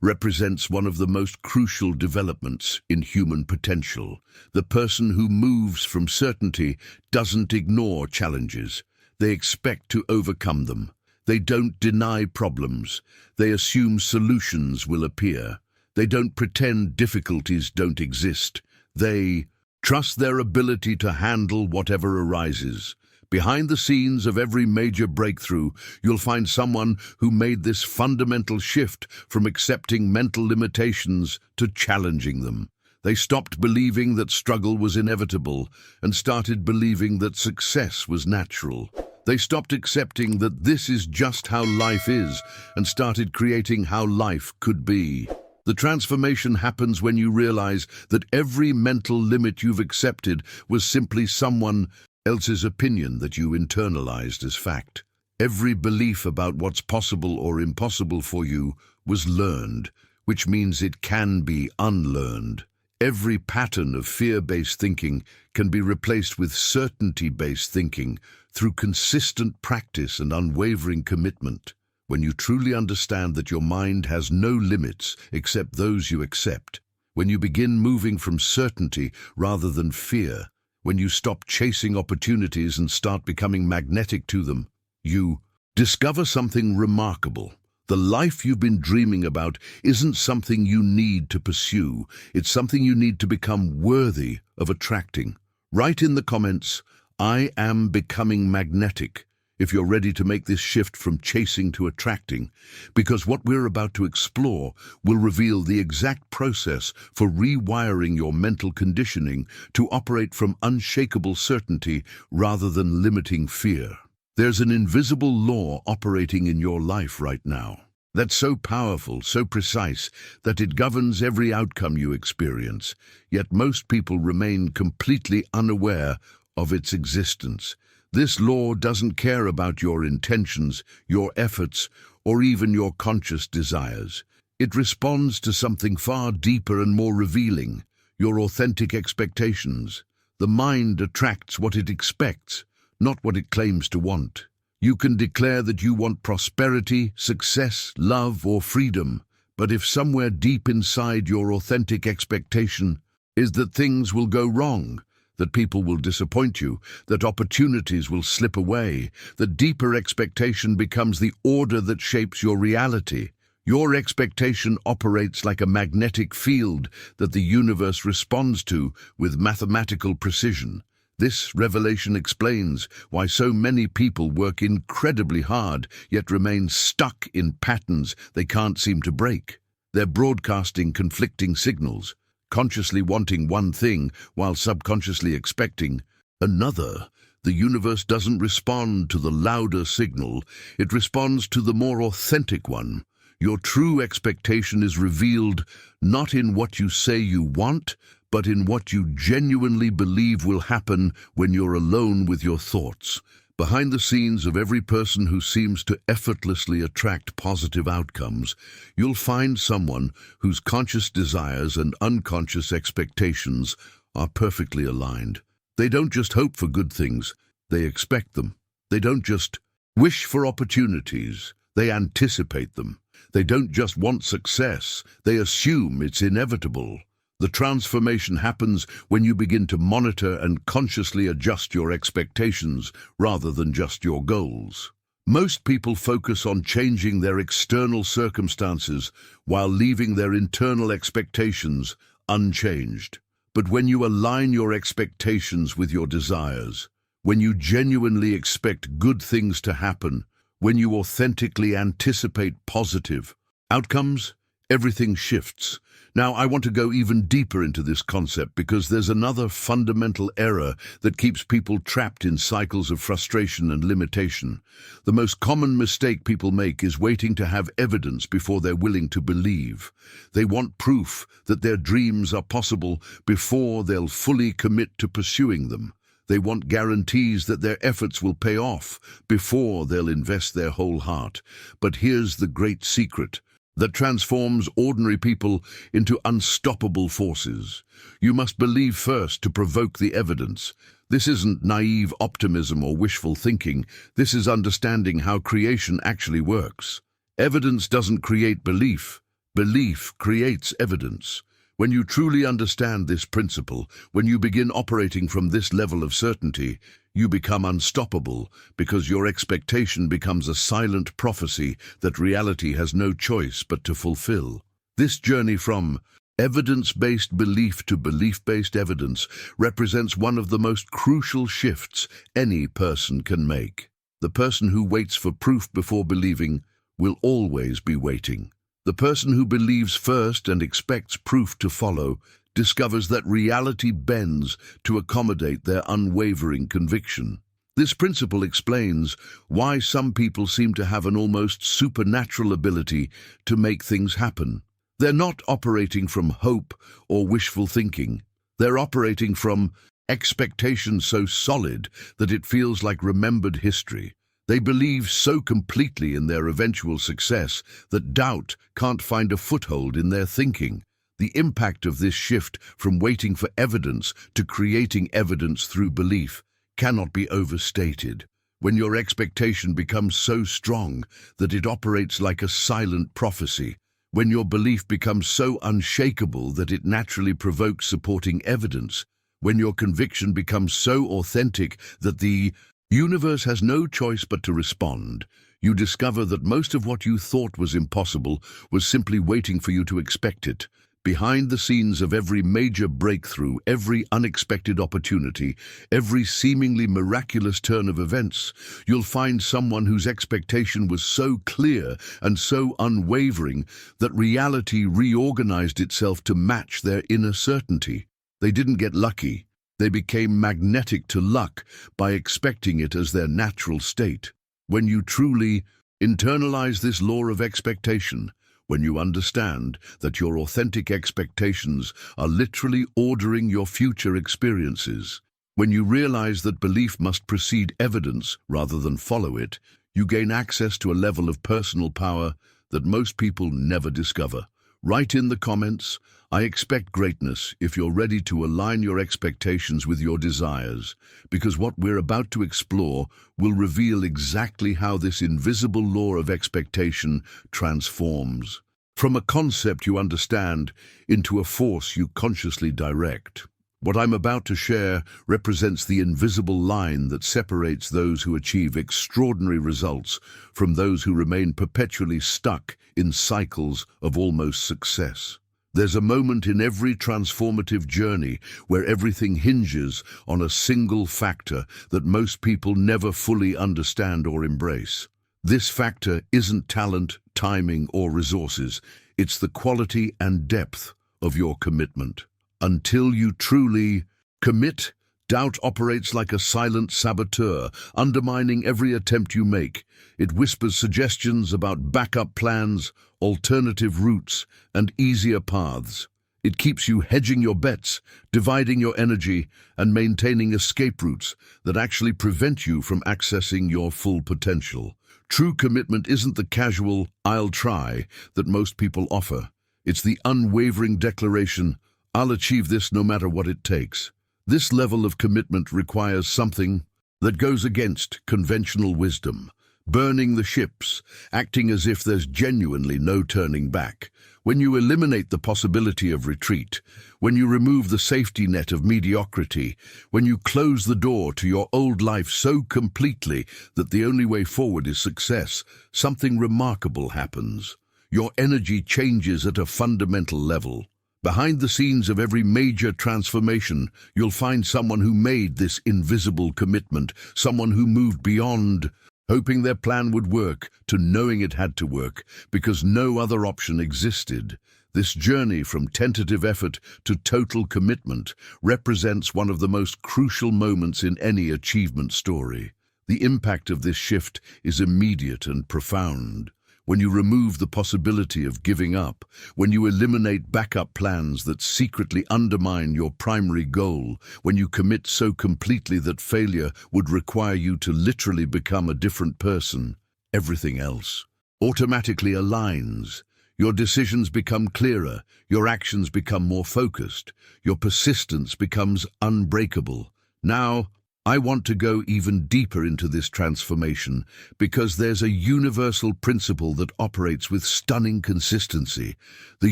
represents one of the most crucial developments in human potential. The person who moves from certainty doesn't ignore challenges. They expect to overcome them. They don't deny problems. They assume solutions will appear. They don't pretend difficulties don't exist. They trust their ability to handle whatever arises. Behind the scenes of every major breakthrough, you'll find someone who made this fundamental shift from accepting mental limitations to challenging them. They stopped believing that struggle was inevitable and started believing that success was natural. They stopped accepting that this is just how life is and started creating how life could be. The transformation happens when you realize that every mental limit you've accepted was simply someone else's opinion that you internalized as fact. Every belief about what's possible or impossible for you was learned, which means it can be unlearned. Every pattern of fear-based thinking can be replaced with certainty-based thinking through consistent practice and unwavering commitment. When you truly understand that your mind has no limits except those you accept, when you begin moving from certainty rather than fear, when you stop chasing opportunities and start becoming magnetic to them, you discover something remarkable. The life you've been dreaming about isn't something you need to pursue. It's something you need to become worthy of attracting. Write in the comments, "I am becoming magnetic," if you're ready to make this shift from chasing to attracting, because what we're about to explore will reveal the exact process for rewiring your mental conditioning to operate from unshakable certainty rather than limiting fear. There's an invisible law operating in your life right now that's so powerful, so precise, that it governs every outcome you experience, yet most people remain completely unaware of its existence. This law doesn't care about your intentions, your efforts, or even your conscious desires. It responds to something far deeper and more revealing, your authentic expectations. The mind attracts what it expects, not what it claims to want. You can declare that you want prosperity, success, love, or freedom, but if somewhere deep inside your authentic expectation is that things will go wrong, that people will disappoint you, that opportunities will slip away, the deeper expectation becomes the order that shapes your reality. Your expectation operates like a magnetic field that the universe responds to with mathematical precision. This revelation explains why so many people work incredibly hard, yet remain stuck in patterns they can't seem to break. They're broadcasting conflicting signals, consciously wanting one thing while subconsciously expecting another. The universe doesn't respond to the louder signal, it responds to the more authentic one. Your true expectation is revealed not in what you say you want, but in what you genuinely believe will happen when you're alone with your thoughts. Behind the scenes of every person who seems to effortlessly attract positive outcomes, you'll find someone whose conscious desires and unconscious expectations are perfectly aligned. They don't just hope for good things, they expect them. They don't just wish for opportunities, they anticipate them. They don't just want success, they assume it's inevitable. The transformation happens when you begin to monitor and consciously adjust your expectations rather than just your goals. Most people focus on changing their external circumstances while leaving their internal expectations unchanged. But when you align your expectations with your desires, when you genuinely expect good things to happen, when you authentically anticipate positive outcomes, everything shifts. Now, I want to go even deeper into this concept because there's another fundamental error that keeps people trapped in cycles of frustration and limitation. The most common mistake people make is waiting to have evidence before they're willing to believe. They want proof that their dreams are possible before they'll fully commit to pursuing them. They want guarantees that their efforts will pay off before they'll invest their whole heart. But here's the great secret. that transforms ordinary people into unstoppable forces. You must believe first to provoke the evidence. This isn't naive optimism or wishful thinking. This is understanding how creation actually works. Evidence doesn't create belief. Belief creates evidence. When you truly understand this principle, when you begin operating from this level of certainty, you become unstoppable because your expectation becomes a silent prophecy that reality has no choice but to fulfill. This journey from evidence-based belief to belief-based evidence represents one of the most crucial shifts any person can make. The person who waits for proof before believing will always be waiting. The person who believes first and expects proof to follow discovers that reality bends to accommodate their unwavering conviction. This principle explains why some people seem to have an almost supernatural ability to make things happen. They're not operating from hope or wishful thinking. They're operating from expectation so solid that it feels like remembered history. They believe so completely in their eventual success that doubt can't find a foothold in their thinking. The impact of this shift from waiting for evidence to creating evidence through belief cannot be overstated. When your expectation becomes so strong that it operates like a silent prophecy, when your belief becomes so unshakable that it naturally provokes supporting evidence, when your conviction becomes so authentic that the universe has no choice but to respond, you discover that most of what you thought was impossible was simply waiting for you to expect it. Behind the scenes of every major breakthrough, every unexpected opportunity, every seemingly miraculous turn of events, you'll find someone whose expectation was so clear and so unwavering that reality reorganized itself to match their inner certainty. They didn't get lucky. They became magnetic to luck by expecting it as their natural state. When you truly internalize this law of expectation, when you understand that your authentic expectations are literally ordering your future experiences, when you realize that belief must precede evidence rather than follow it, you gain access to a level of personal power that most people never discover. Write in the comments, "I expect greatness," if you're ready to align your expectations with your desires, because what we're about to explore will reveal exactly how this invisible law of expectation transforms from a concept you understand into a force you consciously direct. What I'm about to share represents the invisible line that separates those who achieve extraordinary results from those who remain perpetually stuck in cycles of almost success. There's a moment in every transformative journey where everything hinges on a single factor that most people never fully understand or embrace. This factor isn't talent, timing, or resources. It's the quality and depth of your commitment. Until you truly commit, doubt operates like a silent saboteur, undermining every attempt you make. It whispers suggestions about backup plans, alternative routes, and easier paths. It keeps you hedging your bets, dividing your energy, and maintaining escape routes that actually prevent you from accessing your full potential. True commitment isn't the casual "I'll try" that most people offer. It's the unwavering declaration, "I'll achieve this no matter what it takes." This level of commitment requires something that goes against conventional wisdom, burning the ships, acting as if there's genuinely no turning back. When you eliminate the possibility of retreat, when you remove the safety net of mediocrity, when you close the door to your old life so completely that the only way forward is success, something remarkable happens. Your energy changes at a fundamental level. Behind the scenes of every major transformation, you'll find someone who made this invisible commitment, someone who moved beyond hoping their plan would work to knowing it had to work because no other option existed. This journey from tentative effort to total commitment represents one of the most crucial moments in any achievement story. The impact of this shift is immediate and profound. When you remove the possibility of giving up, when you eliminate backup plans that secretly undermine your primary goal, when you commit so completely that failure would require you to literally become a different person, everything else automatically aligns. Your decisions become clearer, your actions become more focused, your persistence becomes unbreakable. Now, I want to go even deeper into this transformation because there's a universal principle that operates with stunning consistency. The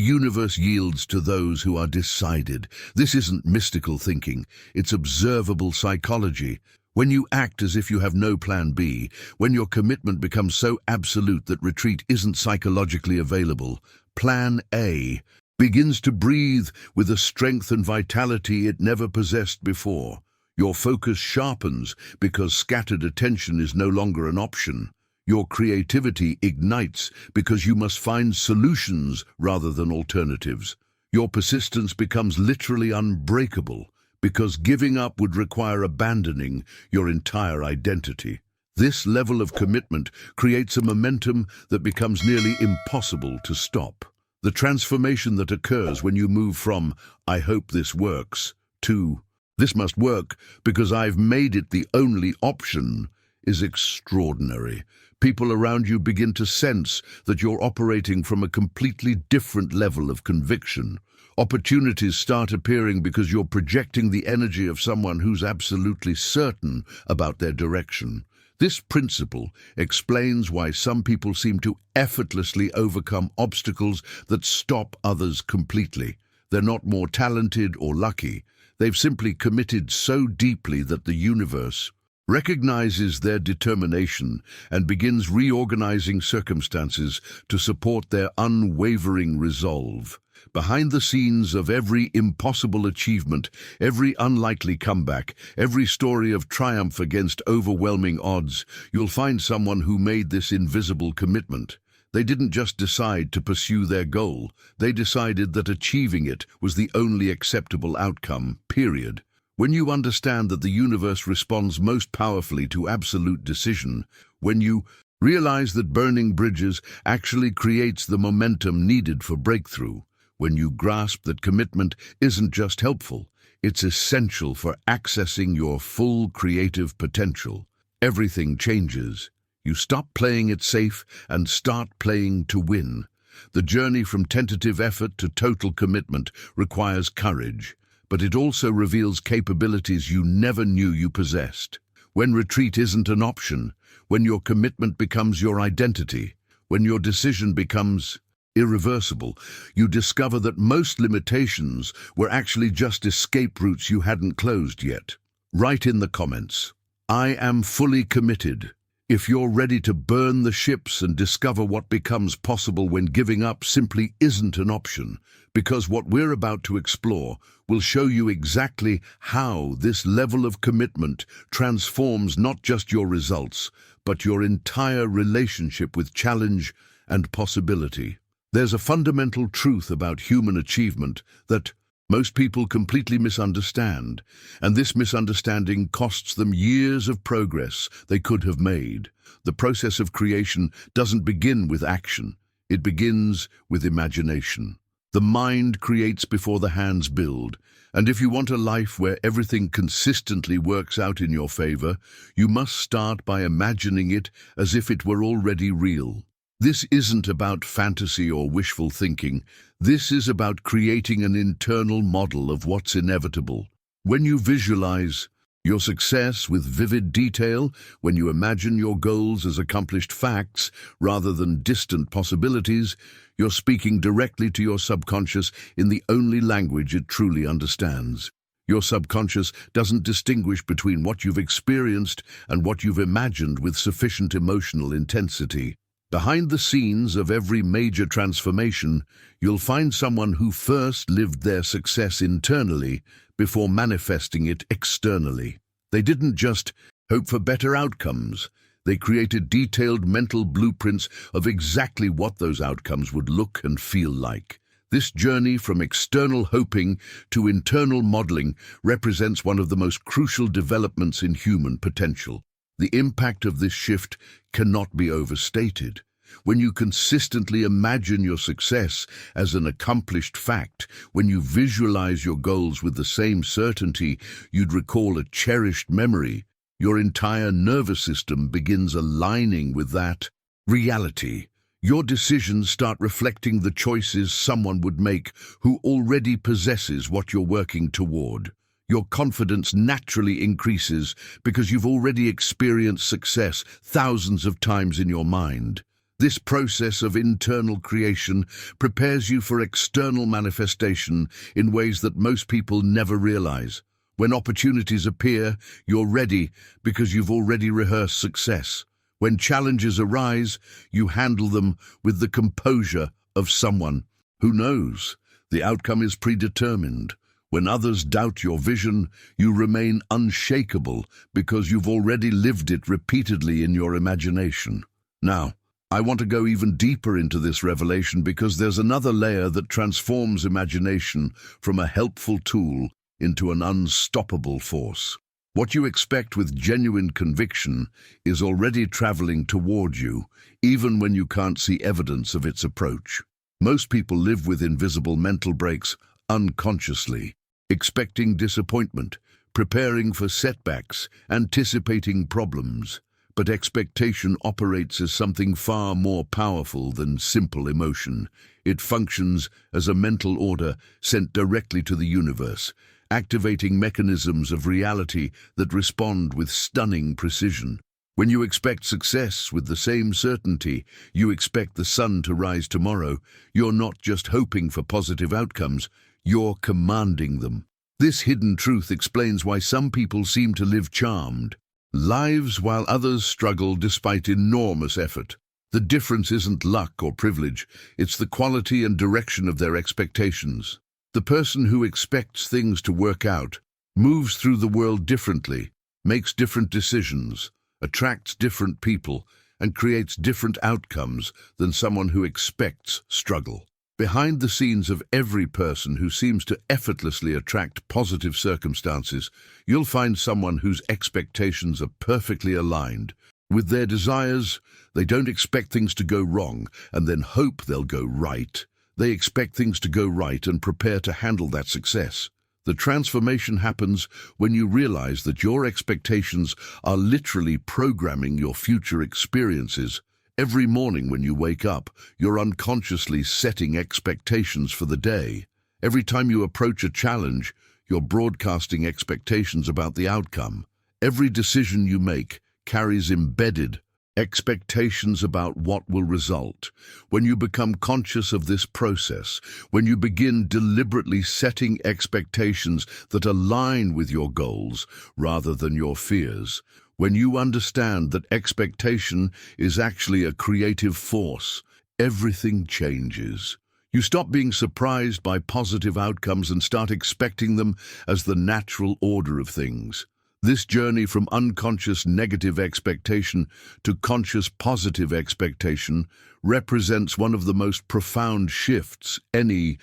universe yields to those who are decided. This isn't mystical thinking, it's observable psychology. When you act as if you have no plan B, when your commitment becomes so absolute that retreat isn't psychologically available, plan A begins to breathe with a strength and vitality it never possessed before. Your focus sharpens because scattered attention is no longer an option. Your creativity ignites because you must find solutions rather than alternatives. Your persistence becomes literally unbreakable because giving up would require abandoning your entire identity. This level of commitment creates a momentum that becomes nearly impossible to stop. The transformation that occurs when you move from "I hope this works" to "this must work because I've made it the only option" is extraordinary. People around you begin to sense that you're operating from a completely different level of conviction. Opportunities start appearing because you're projecting the energy of someone who's absolutely certain about their direction. This principle explains why some people seem to effortlessly overcome obstacles that stop others completely. They're not more talented or lucky. They've simply committed so deeply that the universe recognizes their determination and begins reorganizing circumstances to support their unwavering resolve. Behind the scenes of every impossible achievement, every unlikely comeback, every story of triumph against overwhelming odds, you'll find someone who made this invisible commitment. They didn't just decide to pursue their goal, they decided that achieving it was the only acceptable outcome, period. When you understand that the universe responds most powerfully to absolute decision, when you realize that burning bridges actually creates the momentum needed for breakthrough, when you grasp that commitment isn't just helpful, it's essential for accessing your full creative potential, everything changes. You stop playing it safe and start playing to win. The journey from tentative effort to total commitment requires courage, but it also reveals capabilities you never knew you possessed. When retreat isn't an option, when your commitment becomes your identity, when your decision becomes irreversible, you discover that most limitations were actually just escape routes you hadn't closed yet. Write in the comments, "I am fully committed," if you're ready to burn the ships and discover what becomes possible when giving up simply isn't an option, because what we're about to explore will show you exactly how this level of commitment transforms not just your results, but your entire relationship with challenge and possibility. There's a fundamental truth about human achievement that most people completely misunderstand, and this misunderstanding costs them years of progress they could have made. The process of creation doesn't begin with action, it begins with imagination. The mind creates before the hands build, and if you want a life where everything consistently works out in your favor, you must start by imagining it as if it were already real. This isn't about fantasy or wishful thinking. This is about creating an internal model of what's inevitable. When you visualize your success with vivid detail, when you imagine your goals as accomplished facts rather than distant possibilities, you're speaking directly to your subconscious in the only language it truly understands. Your subconscious doesn't distinguish between what you've experienced and what you've imagined with sufficient emotional intensity. Behind the scenes of every major transformation, you'll find someone who first lived their success internally before manifesting it externally. They didn't just hope for better outcomes. They created detailed mental blueprints of exactly what those outcomes would look and feel like. This journey from external hoping to internal modeling represents one of the most crucial developments in human potential. The impact of this shift cannot be overstated. When you consistently imagine your success as an accomplished fact, when you visualize your goals with the same certainty you'd recall a cherished memory, your entire nervous system begins aligning with that reality. Your decisions start reflecting the choices someone would make who already possesses what you're working toward. Your confidence naturally increases because you've already experienced success thousands of times in your mind. This process of internal creation prepares you for external manifestation in ways that most people never realize. When opportunities appear, you're ready because you've already rehearsed success. When challenges arise, you handle them with the composure of someone who knows the outcome is predetermined. When others doubt your vision, you remain unshakable because you've already lived it repeatedly in your imagination. Now, I want to go even deeper into this revelation because there's another layer that transforms imagination from a helpful tool into an unstoppable force. What you expect with genuine conviction is already traveling toward you, even when you can't see evidence of its approach. Most people live with invisible mental breaks unconsciously, expecting disappointment, preparing for setbacks, anticipating problems. But expectation operates as something far more powerful than simple emotion. It functions as a mental order sent directly to the universe, activating mechanisms of reality that respond with stunning precision. When you expect success with the same certainty you expect the sun to rise tomorrow, you're not just hoping for positive outcomes, you're commanding them. This hidden truth explains why some people seem to live charmed lives while others struggle despite enormous effort. The difference isn't luck or privilege, it's the quality and direction of their expectations. The person who expects things to work out moves through the world differently, makes different decisions, attracts different people, and creates different outcomes than someone who expects struggle. Behind the scenes of every person who seems to effortlessly attract positive circumstances, you'll find someone whose expectations are perfectly aligned with their desires. They don't expect things to go wrong and then hope they'll go right. They expect things to go right and prepare to handle that success. The transformation happens when you realize that your expectations are literally programming your future experiences. Every morning when you wake up, you're unconsciously setting expectations for the day. Every time you approach a challenge, you're broadcasting expectations about the outcome. Every decision you make carries embedded expectations about what will result. When you become conscious of this process, when you begin deliberately setting expectations that align with your goals rather than your fears, when you understand that expectation is actually a creative force, everything changes. You stop being surprised by positive outcomes and start expecting them as the natural order of things. This journey from unconscious negative expectation to conscious positive expectation represents one of the most profound shifts any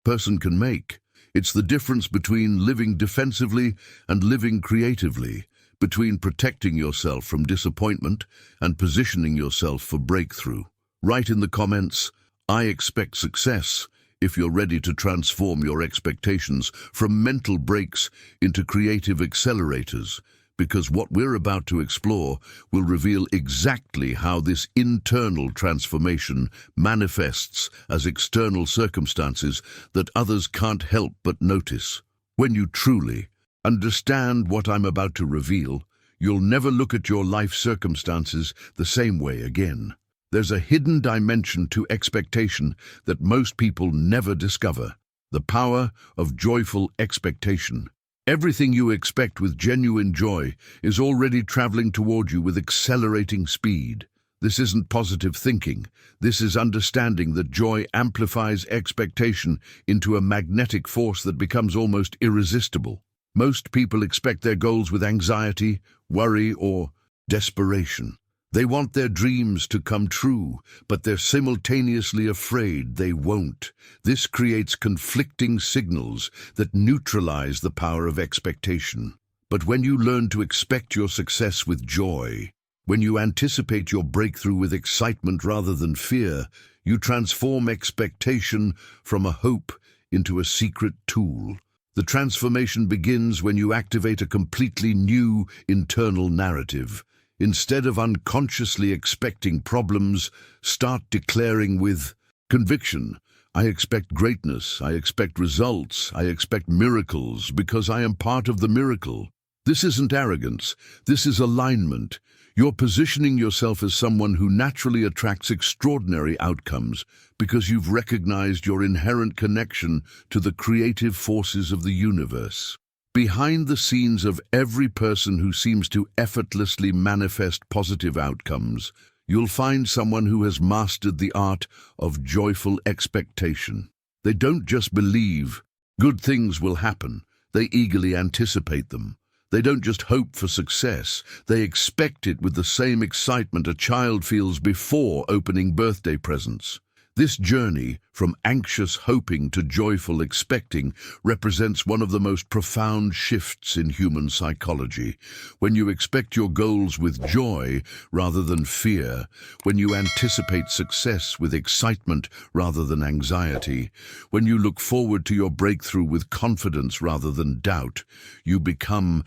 person can make. It's the difference between living defensively and living creatively, between protecting yourself from disappointment and positioning yourself for breakthrough. Write in the comments, "I expect success," if you're ready to transform your expectations from mental breaks into creative accelerators, because what we're about to explore will reveal exactly how this internal transformation manifests as external circumstances that others can't help but notice. When you truly understand what I'm about to reveal, you'll never look at your life circumstances the same way again. There's a hidden dimension to expectation that most people never discover: the power of joyful expectation. Everything you expect with genuine joy is already traveling toward you with accelerating speed. This isn't positive thinking. This is understanding that joy amplifies expectation into a magnetic force that becomes almost irresistible. Most people expect their goals with anxiety, worry, or desperation. They want their dreams to come true, but they're simultaneously afraid they won't. This creates conflicting signals that neutralize the power of expectation. But when you learn to expect your success with joy, when you anticipate your breakthrough with excitement rather than fear, you transform expectation from a hope into a secret tool. The transformation begins when you activate a completely new internal narrative. Instead of unconsciously expecting problems, start declaring with conviction, I expect greatness, I expect results, I expect miracles because I am part of the miracle. This isn't arrogance, this is alignment. You're positioning yourself as someone who naturally attracts extraordinary outcomes because you've recognized your inherent connection to the creative forces of the universe. Behind the scenes of every person who seems to effortlessly manifest positive outcomes, you'll find someone who has mastered the art of joyful expectation. They don't just believe good things will happen, they eagerly anticipate them. They don't just hope for success, they expect it with the same excitement a child feels before opening birthday presents. This journey, from anxious hoping to joyful expecting, represents one of the most profound shifts in human psychology. When you expect your goals with joy rather than fear, when you anticipate success with excitement rather than anxiety, when you look forward to your breakthrough with confidence rather than doubt, you become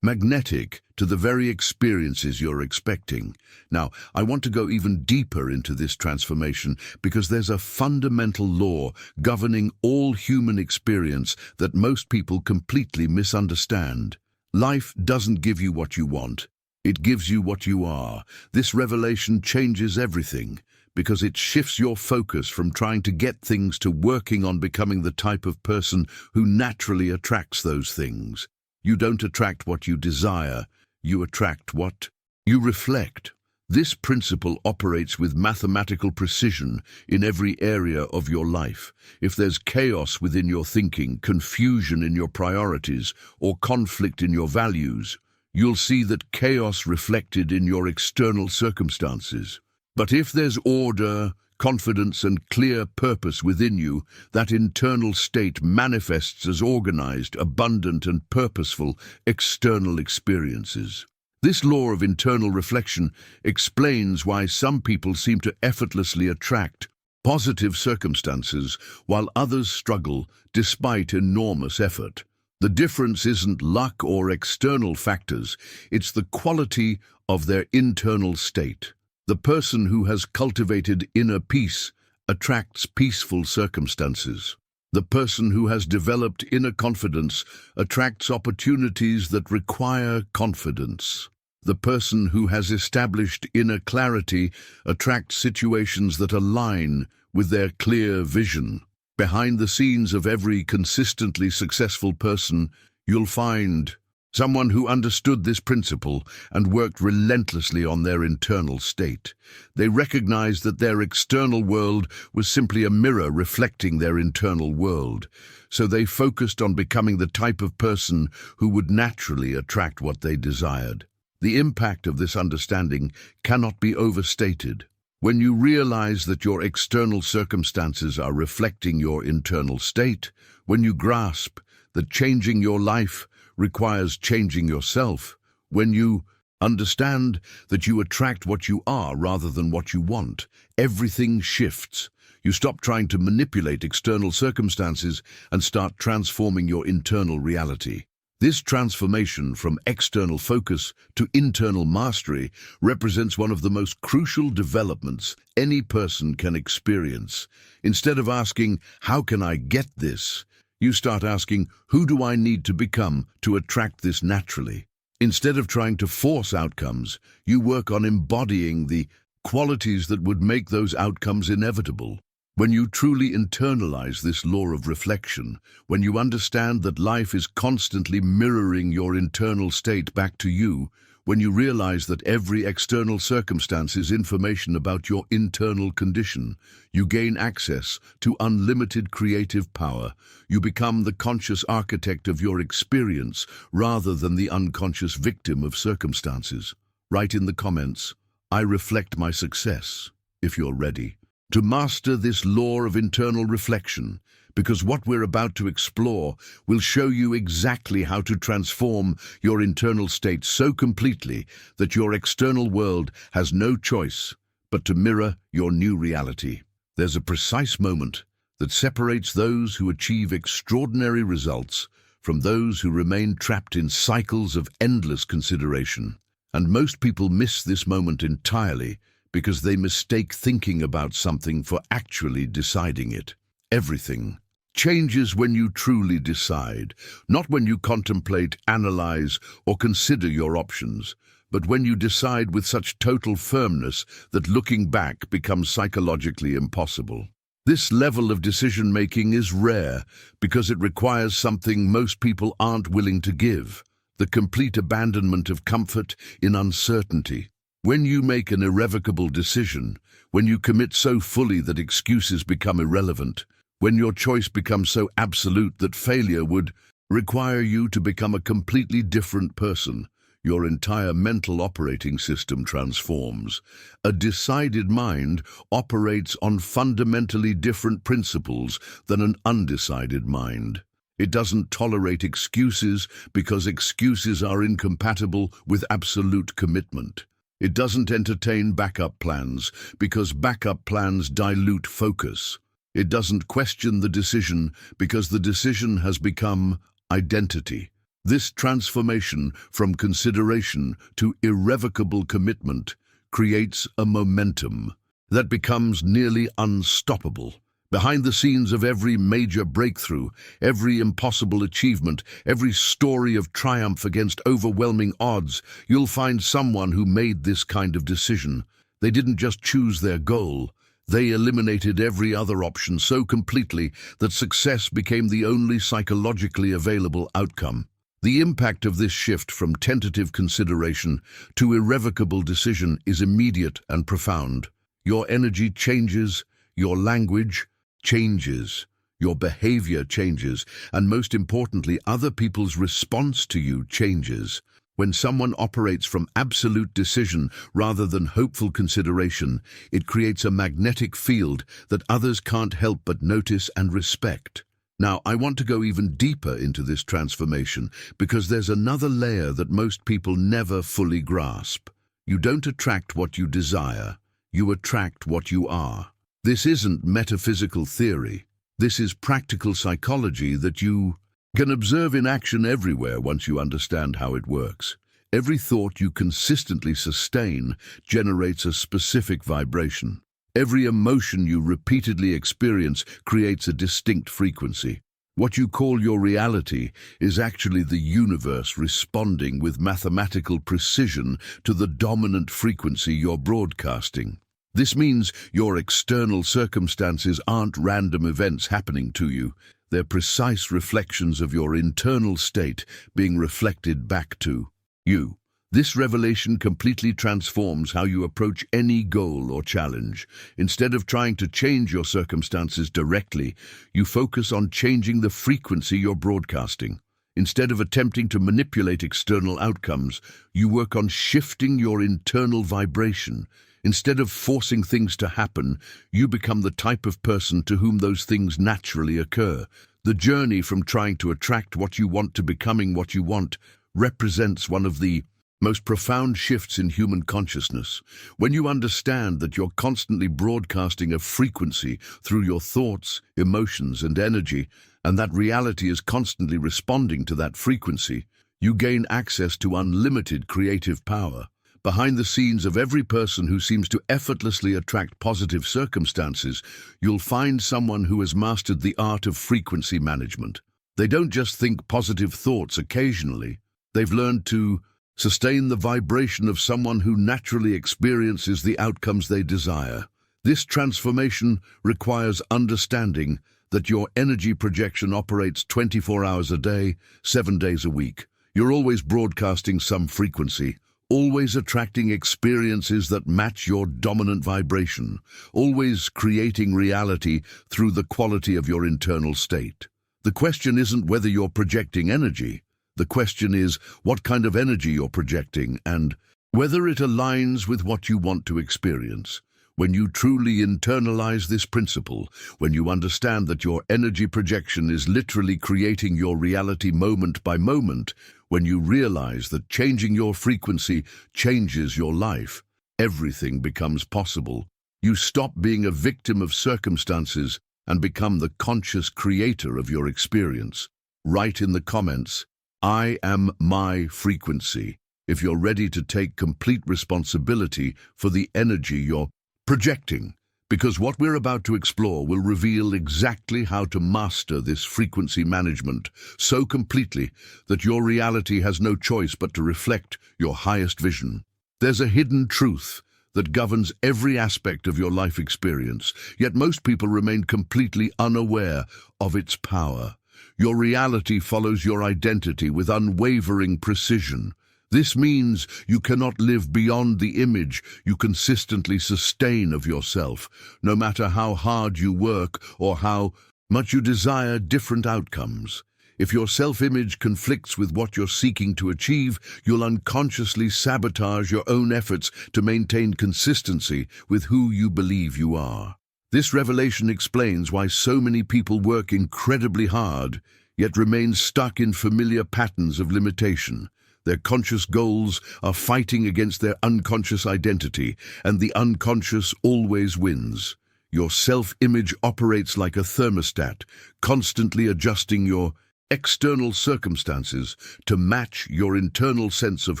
magnetic to the very experiences you're expecting. Now, I want to go even deeper into this transformation because there's a fundamental law governing all human experience that most people completely misunderstand. Life doesn't give you what you want. It gives you what you are. This revelation changes everything because it shifts your focus from trying to get things to working on becoming the type of person who naturally attracts those things. You don't attract what you desire, you attract what you reflect. This principle operates with mathematical precision in every area of your life. If there's chaos within your thinking, confusion in your priorities, or conflict in your values, you'll see that chaos reflected in your external circumstances. But if there's order, confidence and clear purpose within you, that internal state manifests as organized, abundant and purposeful external experiences. This law of internal reflection explains why some people seem to effortlessly attract positive circumstances while others struggle despite enormous effort. The difference isn't luck or external factors, it's the quality of their internal state. The person who has cultivated inner peace attracts peaceful circumstances. The person who has developed inner confidence attracts opportunities that require confidence. The person who has established inner clarity attracts situations that align with their clear vision. Behind the scenes of every consistently successful person, you'll find someone who understood this principle and worked relentlessly on their internal state. They recognized that their external world was simply a mirror reflecting their internal world, so they focused on becoming the type of person who would naturally attract what they desired. The impact of this understanding cannot be overstated. When you realize that your external circumstances are reflecting your internal state, when you grasp that changing your life requires changing yourself, when you understand that you attract what you are rather than what you want, everything shifts. You stop trying to manipulate external circumstances and start transforming your internal reality. This transformation from external focus to internal mastery represents one of the most crucial developments any person can experience. Instead of asking, "How can I get this?" you start asking, "Who do I need to become to attract this naturally?" Instead of trying to force outcomes, you work on embodying the qualities that would make those outcomes inevitable. When you truly internalize this law of reflection, when you understand that life is constantly mirroring your internal state back to you, when you realize that every external circumstance is information about your internal condition, you gain access to unlimited creative power. You become the conscious architect of your experience rather than the unconscious victim of circumstances. Write in the comments, "I reflect my success," if you're ready to master this law of internal reflection, because what we're about to explore will show you exactly how to transform your internal state so completely that your external world has no choice but to mirror your new reality. There's a precise moment that separates those who achieve extraordinary results from those who remain trapped in cycles of endless consideration. And most people miss this moment entirely because they mistake thinking about something for actually deciding it. Everything changes when you truly decide, not when you contemplate, analyze, or consider your options, but when you decide with such total firmness that looking back becomes psychologically impossible. This level of decision-making is rare because it requires something most people aren't willing to give: the complete abandonment of comfort in uncertainty. When you make an irrevocable decision, when you commit so fully that excuses become irrelevant, when your choice becomes so absolute that failure would require you to become a completely different person, your entire mental operating system transforms. A decided mind operates on fundamentally different principles than an undecided mind. It doesn't tolerate excuses because excuses are incompatible with absolute commitment. It doesn't entertain backup plans because backup plans dilute focus. It doesn't question the decision because the decision has become identity. This transformation from consideration to irrevocable commitment creates a momentum that becomes nearly unstoppable. Behind the scenes of every major breakthrough, every impossible achievement, every story of triumph against overwhelming odds, you'll find someone who made this kind of decision. They didn't just choose their goal. They eliminated every other option so completely that success became the only psychologically available outcome. The impact of this shift from tentative consideration to irrevocable decision is immediate and profound. Your energy changes, your language changes, your behavior changes, and most importantly, other people's response to you changes. When someone operates from absolute decision rather than hopeful consideration, it creates a magnetic field that others can't help but notice and respect. Now, I want to go even deeper into this transformation because there's another layer that most people never fully grasp. You don't attract what you desire, you attract what you are. This isn't metaphysical theory. This is practical psychology that you can observe in action everywhere once you understand how it works. Every thought you consistently sustain generates a specific vibration. Every emotion you repeatedly experience creates a distinct frequency. What you call your reality is actually the universe responding with mathematical precision to the dominant frequency you're broadcasting. This means your external circumstances aren't random events happening to you. They're precise reflections of your internal state being reflected back to you. This revelation completely transforms how you approach any goal or challenge. Instead of trying to change your circumstances directly, you focus on changing the frequency you're broadcasting. Instead of attempting to manipulate external outcomes, you work on shifting your internal vibration. Instead of forcing things to happen, you become the type of person to whom those things naturally occur. The journey from trying to attract what you want to becoming what you want represents one of the most profound shifts in human consciousness. When you understand that you're constantly broadcasting a frequency through your thoughts, emotions, and energy, and that reality is constantly responding to that frequency, you gain access to unlimited creative power. Behind the scenes of every person who seems to effortlessly attract positive circumstances, you'll find someone who has mastered the art of frequency management. They don't just think positive thoughts occasionally. They've learned to sustain the vibration of someone who naturally experiences the outcomes they desire. This transformation requires understanding that your energy projection operates 24 hours a day, 7 days a week. You're always broadcasting some frequency, always attracting experiences that match your dominant vibration, always creating reality through the quality of your internal state. The question isn't whether you're projecting energy. The question is what kind of energy you're projecting and whether it aligns with what you want to experience. When you truly internalize this principle, when you understand that your energy projection is literally creating your reality moment by moment, when you realize that changing your frequency changes your life, everything becomes possible. You stop being a victim of circumstances and become the conscious creator of your experience. Write in the comments, "I am my frequency," if you're ready to take complete responsibility for the energy you're projecting. Because what we're about to explore will reveal exactly how to master this frequency management so completely that your reality has no choice but to reflect your highest vision. There's a hidden truth that governs every aspect of your life experience, yet most people remain completely unaware of its power. Your reality follows your identity with unwavering precision. This means you cannot live beyond the image you consistently sustain of yourself, no matter how hard you work or how much you desire different outcomes. If your self-image conflicts with what you're seeking to achieve, you'll unconsciously sabotage your own efforts to maintain consistency with who you believe you are. This revelation explains why so many people work incredibly hard, yet remain stuck in familiar patterns of limitation. Their conscious goals are fighting against their unconscious identity, and the unconscious always wins. Your self-image operates like a thermostat, constantly adjusting your external circumstances to match your internal sense of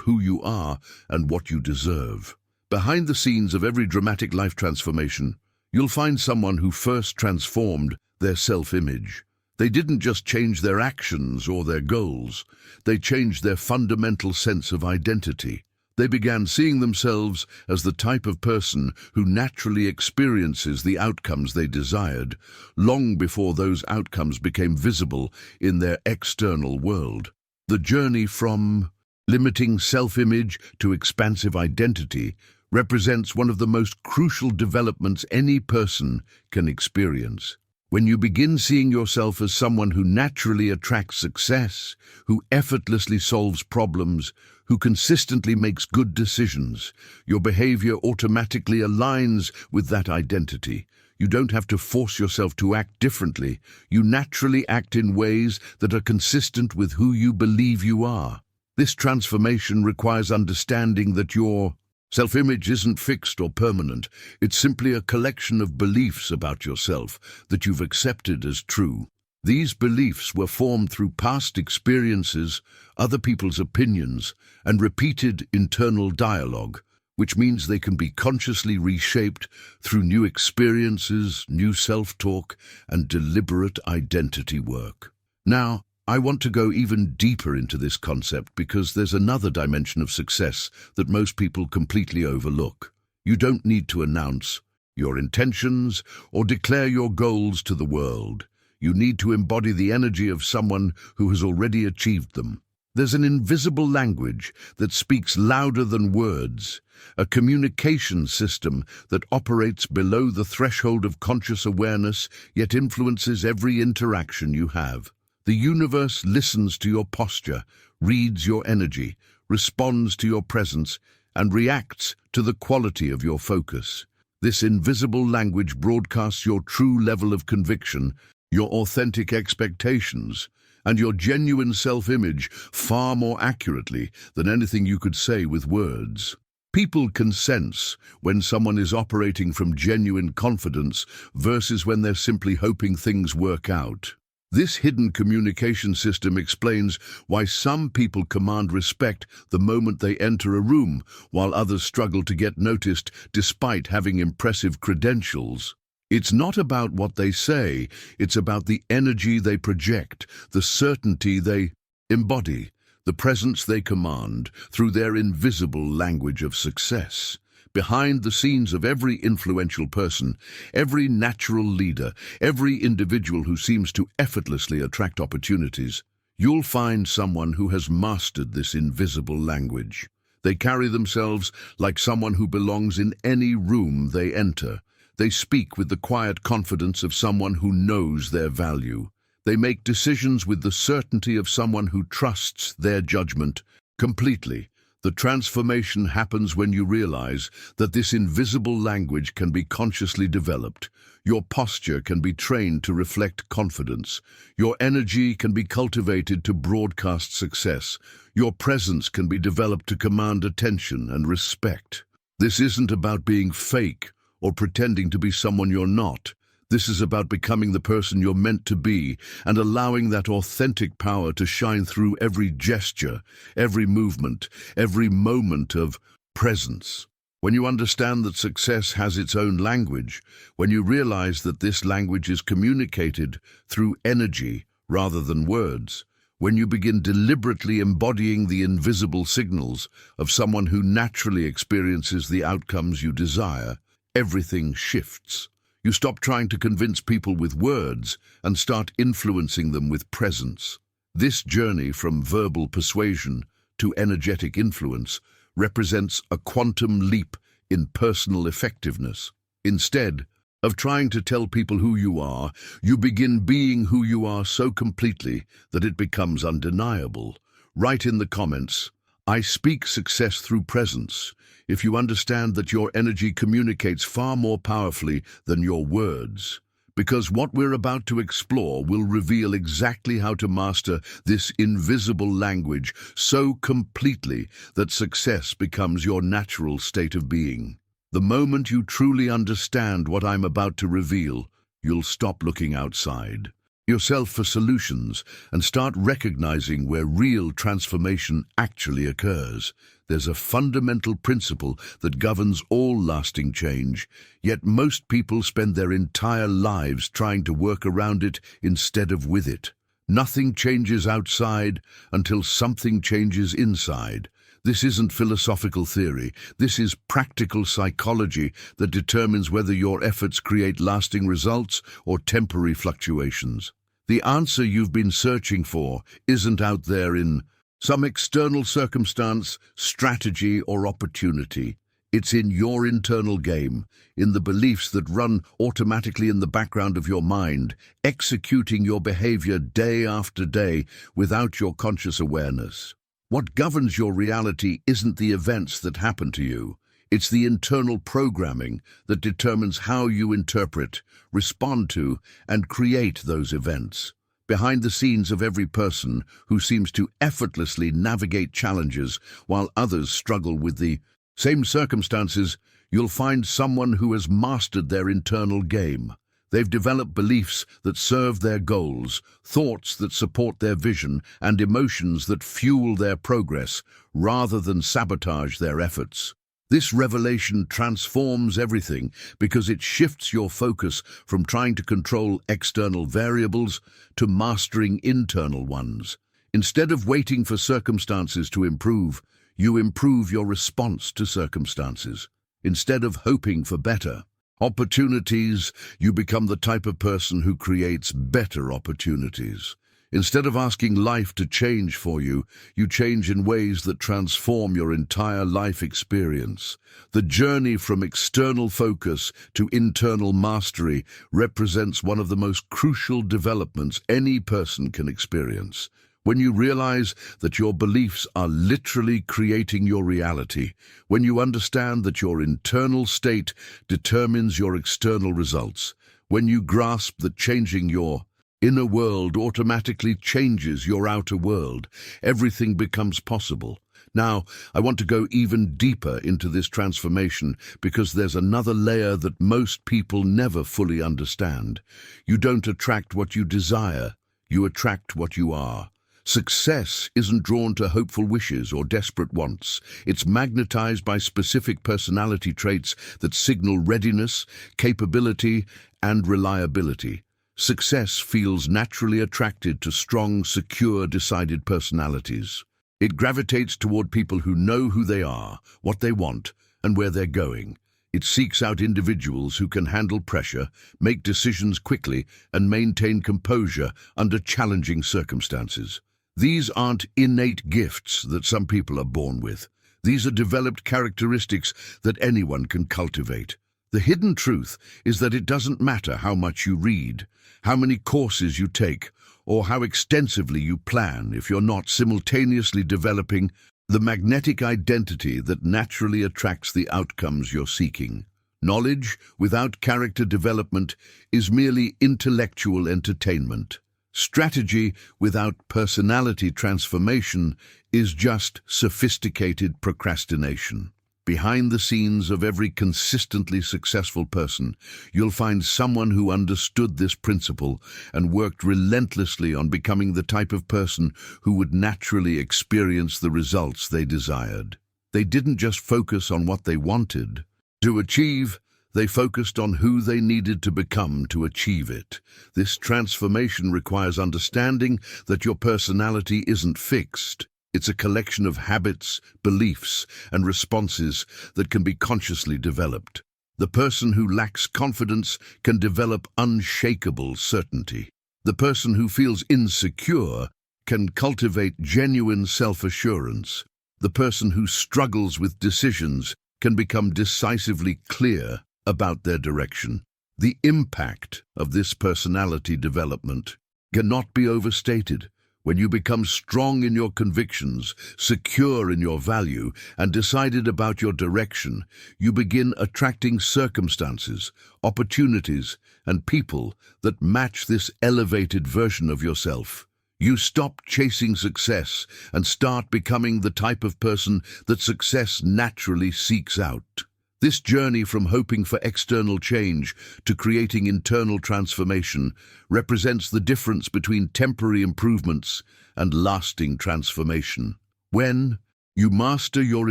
who you are and what you deserve. Behind the scenes of every dramatic life transformation, you'll find someone who first transformed their self-image. They didn't just change their actions or their goals, they changed their fundamental sense of identity. They began seeing themselves as the type of person who naturally experiences the outcomes they desired, long before those outcomes became visible in their external world. The journey from limiting self-image to expansive identity represents one of the most crucial developments any person can experience. When you begin seeing yourself as someone who naturally attracts success, who effortlessly solves problems, who consistently makes good decisions, your behavior automatically aligns with that identity. You don't have to force yourself to act differently. You naturally act in ways that are consistent with who you believe you are. This transformation requires understanding that your self-image isn't fixed or permanent. It's simply a collection of beliefs about yourself that you've accepted as true. These beliefs were formed through past experiences, other people's opinions, and repeated internal dialogue, which means they can be consciously reshaped through new experiences, new self-talk, and deliberate identity work. Now, I want to go even deeper into this concept because there's another dimension of success that most people completely overlook. You don't need to announce your intentions or declare your goals to the world. You need to embody the energy of someone who has already achieved them. There's an invisible language that speaks louder than words, a communication system that operates below the threshold of conscious awareness yet influences every interaction you have. The universe listens to your posture, reads your energy, responds to your presence, and reacts to the quality of your focus. This invisible language broadcasts your true level of conviction, your authentic expectations, and your genuine self-image far more accurately than anything you could say with words. People can sense when someone is operating from genuine confidence versus when they're simply hoping things work out. This hidden communication system explains why some people command respect the moment they enter a room, while others struggle to get noticed despite having impressive credentials. It's not about what they say, it's about the energy they project, the certainty they embody, the presence they command through their invisible language of success. Behind the scenes of every influential person, every natural leader, every individual who seems to effortlessly attract opportunities, you'll find someone who has mastered this invisible language. They carry themselves like someone who belongs in any room they enter. They speak with the quiet confidence of someone who knows their value. They make decisions with the certainty of someone who trusts their judgment completely. The transformation happens when you realize that this invisible language can be consciously developed. Your posture can be trained to reflect confidence. Your energy can be cultivated to broadcast success. Your presence can be developed to command attention and respect. This isn't about being fake or pretending to be someone you're not. This is about becoming the person you're meant to be and allowing that authentic power to shine through every gesture, every movement, every moment of presence. When you understand that success has its own language, when you realize that this language is communicated through energy rather than words, when you begin deliberately embodying the invisible signals of someone who naturally experiences the outcomes you desire, everything shifts. You stop trying to convince people with words and start influencing them with presence. This journey from verbal persuasion to energetic influence represents a quantum leap in personal effectiveness. Instead of trying to tell people who you are, you begin being who you are so completely that it becomes undeniable. Write in the comments, "I speak success through presence," if you understand that your energy communicates far more powerfully than your words. Because what we're about to explore will reveal exactly how to master this invisible language so completely that success becomes your natural state of being. The moment you truly understand what I'm about to reveal, you'll stop looking outside yourself for solutions and start recognizing where real transformation actually occurs. There's a fundamental principle that governs all lasting change, yet most people spend their entire lives trying to work around it instead of with it. Nothing changes outside until something changes inside. This isn't philosophical theory. This is practical psychology that determines whether your efforts create lasting results or temporary fluctuations. The answer you've been searching for isn't out there in some external circumstance, strategy, or opportunity. It's in your internal game, in the beliefs that run automatically in the background of your mind, executing your behavior day after day without your conscious awareness. What governs your reality isn't the events that happen to you. It's the internal programming that determines how you interpret, respond to, and create those events. Behind the scenes of every person who seems to effortlessly navigate challenges while others struggle with the same circumstances, you'll find someone who has mastered their internal game. They've developed beliefs that serve their goals, thoughts that support their vision, and emotions that fuel their progress rather than sabotage their efforts. This revelation transforms everything because it shifts your focus from trying to control external variables to mastering internal ones. Instead of waiting for circumstances to improve, you improve your response to circumstances. Instead of hoping for better opportunities, you become the type of person who creates better opportunities. Instead of asking life to change for you, you change in ways that transform your entire life experience. The journey from external focus to internal mastery represents one of the most crucial developments any person can experience. When you realize that your beliefs are literally creating your reality, when you understand that your internal state determines your external results, when you grasp that changing your inner world automatically changes your outer world, everything becomes possible. Now, I want to go even deeper into this transformation because there's another layer that most people never fully understand. You don't attract what you desire, you attract what you are. Success isn't drawn to hopeful wishes or desperate wants. It's magnetized by specific personality traits that signal readiness, capability, and reliability. Success feels naturally attracted to strong, secure, decided personalities. It gravitates toward people who know who they are, what they want, and where they're going. It seeks out individuals who can handle pressure, make decisions quickly, and maintain composure under challenging circumstances. These aren't innate gifts that some people are born with. These are developed characteristics that anyone can cultivate. The hidden truth is that it doesn't matter how much you read, how many courses you take, or how extensively you plan if you're not simultaneously developing the magnetic identity that naturally attracts the outcomes you're seeking. Knowledge without character development is merely intellectual entertainment. Strategy without personality transformation is just sophisticated procrastination. Behind the scenes of every consistently successful person, you'll find someone who understood this principle and worked relentlessly on becoming the type of person who would naturally experience the results they desired. They didn't just focus on what they wanted to achieve, they focused on who they needed to become to achieve it. This transformation requires understanding that your personality isn't fixed. It's a collection of habits, beliefs, and responses that can be consciously developed. The person who lacks confidence can develop unshakable certainty. The person who feels insecure can cultivate genuine self-assurance. The person who struggles with decisions can become decisively clear about their direction. The impact of this personality development cannot be overstated. When you become strong in your convictions, secure in your value, and decided about your direction, you begin attracting circumstances, opportunities, and people that match this elevated version of yourself. You stop chasing success and start becoming the type of person that success naturally seeks out. This journey from hoping for external change to creating internal transformation represents the difference between temporary improvements and lasting transformation. When you master your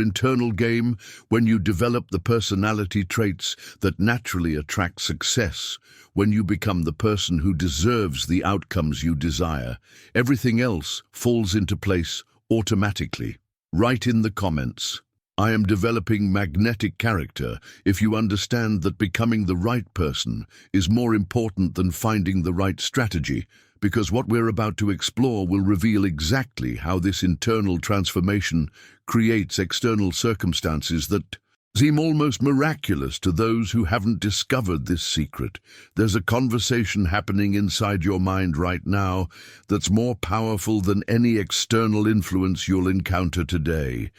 internal game, when you develop the personality traits that naturally attract success, when you become the person who deserves the outcomes you desire, everything else falls into place automatically. Write in the comments, "I am developing magnetic character," if you understand that becoming the right person is more important than finding the right strategy, because what we're about to explore will reveal exactly how this internal transformation creates external circumstances that seem almost miraculous to those who haven't discovered this secret. There's a conversation happening inside your mind right now that's more powerful than any external influence you'll encounter today.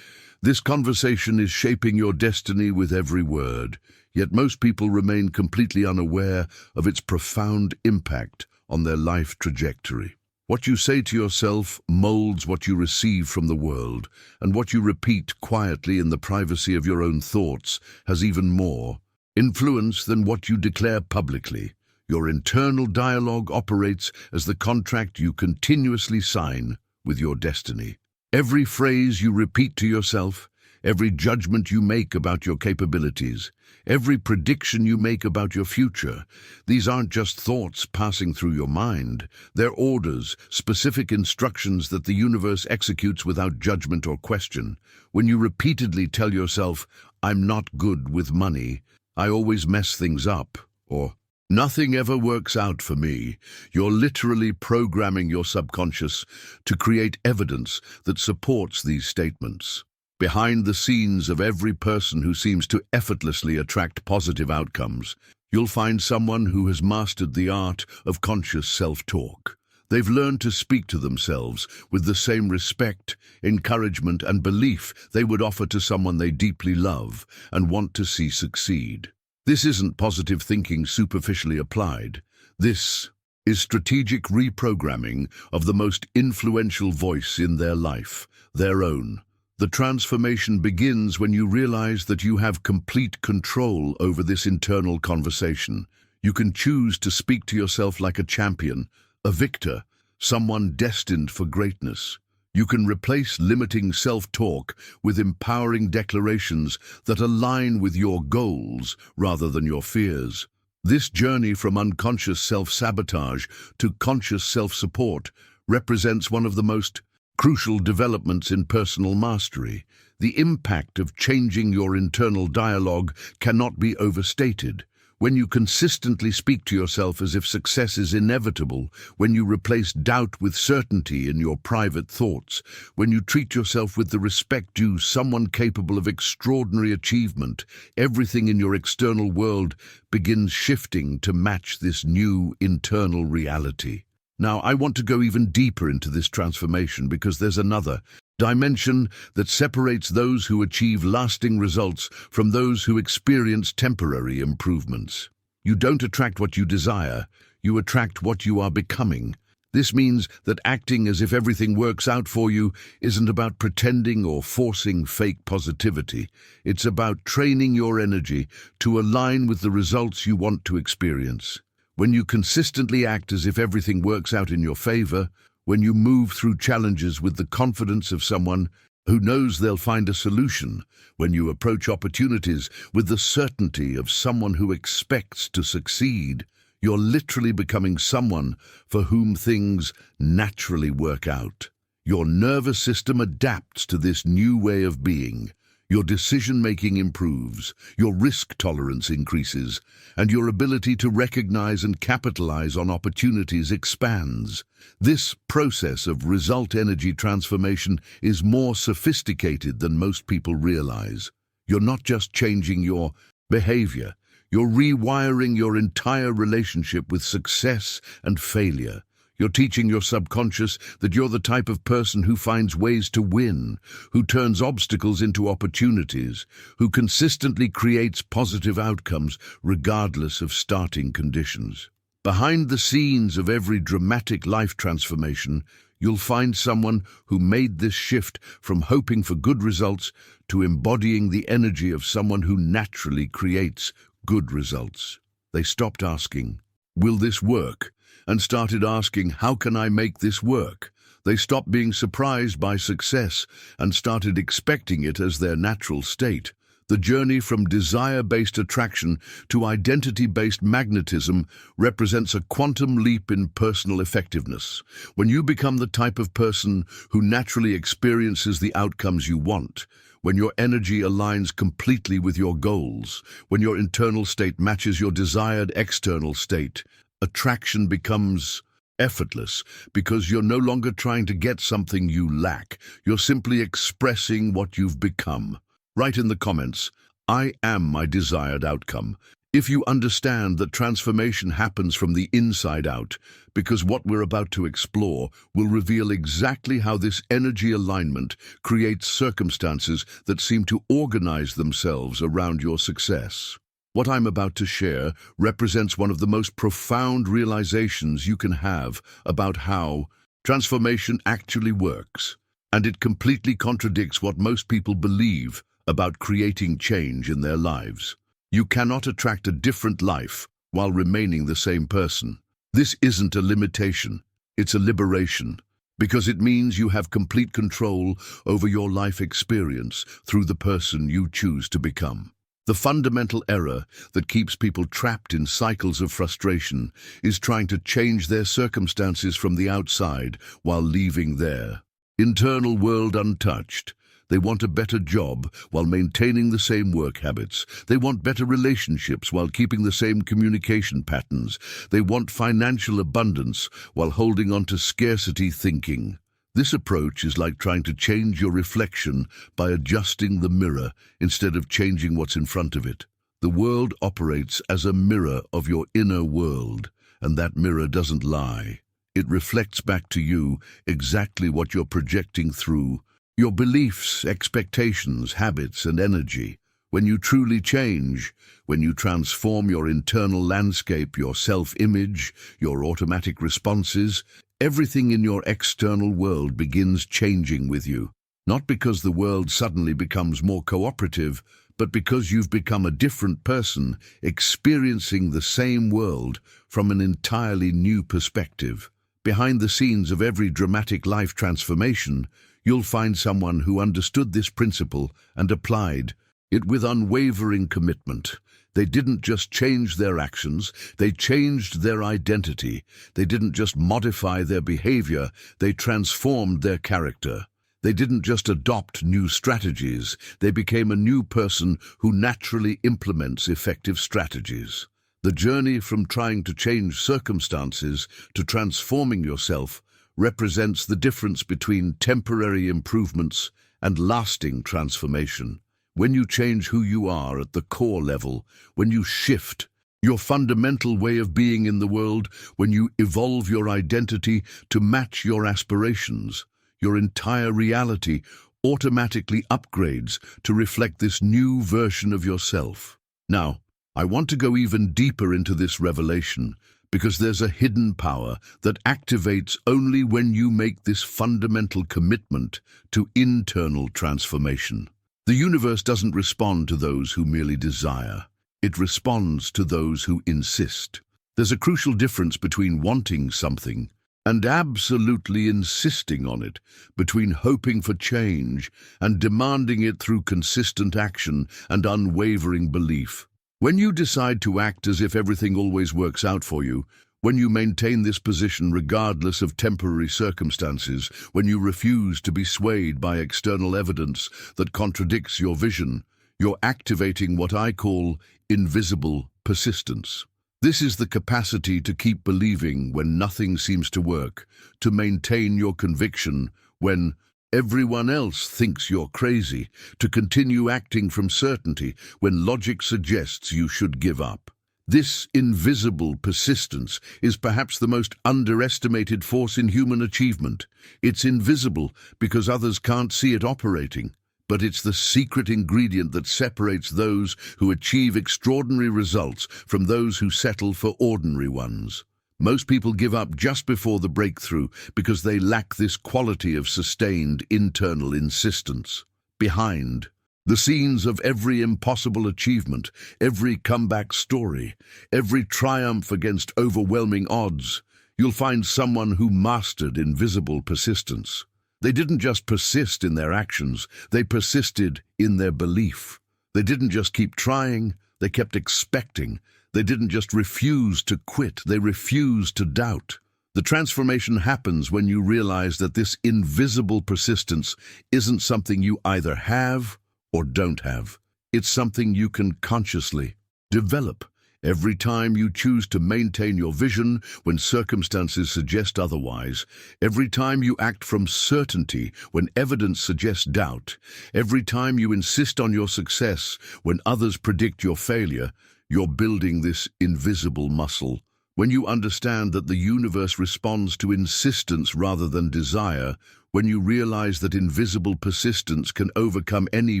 This conversation is shaping your destiny with every word, yet most people remain completely unaware of its profound impact on their life trajectory. What you say to yourself molds what you receive from the world, and what you repeat quietly in the privacy of your own thoughts has even more influence than what you declare publicly. Your internal dialogue operates as the contract you continuously sign with your destiny. Every phrase you repeat to yourself, every judgment you make about your capabilities, every prediction you make about your future, these aren't just thoughts passing through your mind. They're orders, specific instructions that the universe executes without judgment or question. When you repeatedly tell yourself, "I'm not good with money," "I always mess things up," or "nothing ever works out for me," you're literally programming your subconscious to create evidence that supports these statements. Behind the scenes of every person who seems to effortlessly attract positive outcomes, you'll find someone who has mastered the art of conscious self-talk. They've learned to speak to themselves with the same respect, encouragement, and belief they would offer to someone they deeply love and want to see succeed. This isn't positive thinking superficially applied. This is strategic reprogramming of the most influential voice in their life, their own. The transformation begins when you realize that you have complete control over this internal conversation. You can choose to speak to yourself like a champion, a victor, someone destined for greatness. You can replace limiting self-talk with empowering declarations that align with your goals rather than your fears. This journey from unconscious self-sabotage to conscious self-support represents one of the most crucial developments in personal mastery. The impact of changing your internal dialogue cannot be overstated. When you consistently speak to yourself as if success is inevitable, when you replace doubt with certainty in your private thoughts, when you treat yourself with the respect due someone capable of extraordinary achievement, everything in your external world begins shifting to match this new internal reality. Now, I want to go even deeper into this transformation because there's another dimension that separates those who achieve lasting results from those who experience temporary improvements. You don't attract what you desire, you attract what you are becoming. This means that acting as if everything works out for you isn't about pretending or forcing fake positivity. It's about training your energy to align with the results you want to experience. When you consistently act as if everything works out in your favor, when you move through challenges with the confidence of someone who knows they'll find a solution, when you approach opportunities with the certainty of someone who expects to succeed, you're literally becoming someone for whom things naturally work out. Your nervous system adapts to this new way of being. Your decision-making improves, your risk tolerance increases, and your ability to recognize and capitalize on opportunities expands. This process of result energy transformation is more sophisticated than most people realize. You're not just changing your behavior, you're rewiring your entire relationship with success and failure. You're teaching your subconscious that you're the type of person who finds ways to win, who turns obstacles into opportunities, who consistently creates positive outcomes regardless of starting conditions. Behind the scenes of every dramatic life transformation, you'll find someone who made this shift from hoping for good results to embodying the energy of someone who naturally creates good results. They stopped asking, "Will this work?" and started asking, "How can I make this work?" They stopped being surprised by success and started expecting it as their natural state. The journey from desire-based attraction to identity-based magnetism represents a quantum leap in personal effectiveness. When you become the type of person who naturally experiences the outcomes you want, when your energy aligns completely with your goals, when your internal state matches your desired external state, attraction becomes effortless because you're no longer trying to get something you lack. You're simply expressing what you've become. Write in the comments, "I am my desired outcome," if you understand that transformation happens from the inside out, because what we're about to explore will reveal exactly how this energy alignment creates circumstances that seem to organize themselves around your success. What I'm about to share represents one of the most profound realizations you can have about how transformation actually works, and it completely contradicts what most people believe about creating change in their lives. You cannot attract a different life while remaining the same person. This isn't a limitation, it's a liberation, because it means you have complete control over your life experience through the person you choose to become. The fundamental error that keeps people trapped in cycles of frustration is trying to change their circumstances from the outside while leaving their internal world untouched. They want a better job while maintaining the same work habits. They want better relationships while keeping the same communication patterns. They want financial abundance while holding on to scarcity thinking. This approach is like trying to change your reflection by adjusting the mirror instead of changing what's in front of it. The world operates as a mirror of your inner world, and that mirror doesn't lie. It reflects back to you exactly what you're projecting through your beliefs, expectations, habits, and energy. When you truly change, when you transform your internal landscape, your self-image, your automatic responses, everything in your external world begins changing with you. Not because the world suddenly becomes more cooperative, but because you've become a different person, experiencing the same world from an entirely new perspective. Behind the scenes of every dramatic life transformation, you'll find someone who understood this principle and applied it with unwavering commitment. They didn't just change their actions, they changed their identity. They didn't just modify their behavior, they transformed their character. They didn't just adopt new strategies, they became a new person who naturally implements effective strategies. The journey from trying to change circumstances to transforming yourself represents the difference between temporary improvements and lasting transformation. When you change who you are at the core level, when you shift your fundamental way of being in the world, when you evolve your identity to match your aspirations, your entire reality automatically upgrades to reflect this new version of yourself. Now, I want to go even deeper into this revelation because there's a hidden power that activates only when you make this fundamental commitment to internal transformation. The universe doesn't respond to those who merely desire. It responds to those who insist. There's a crucial difference between wanting something and absolutely insisting on it, between hoping for change and demanding it through consistent action and unwavering belief. When you decide to act as if everything always works out for you, when you maintain this position regardless of temporary circumstances, when you refuse to be swayed by external evidence that contradicts your vision, you're activating what I call invisible persistence. This is the capacity to keep believing when nothing seems to work, to maintain your conviction when everyone else thinks you're crazy, to continue acting from certainty when logic suggests you should give up. This invisible persistence is perhaps the most underestimated force in human achievement. It's invisible because others can't see it operating, but it's the secret ingredient that separates those who achieve extraordinary results from those who settle for ordinary ones. Most people give up just before the breakthrough because they lack this quality of sustained internal insistence. Behind the scenes of every impossible achievement, every comeback story, every triumph against overwhelming odds, you'll find someone who mastered invisible persistence. They didn't just persist in their actions, they persisted in their belief. They didn't just keep trying, they kept expecting. They didn't just refuse to quit, they refused to doubt. The transformation happens when you realize that this invisible persistence isn't something you either have or don't have. It's something you can consciously develop. Every time you choose to maintain your vision when circumstances suggest otherwise, every time you act from certainty when evidence suggests doubt, every time you insist on your success when others predict your failure, you're building this invisible muscle. When you understand that the universe responds to insistence rather than desire, when you realize that invisible persistence can overcome any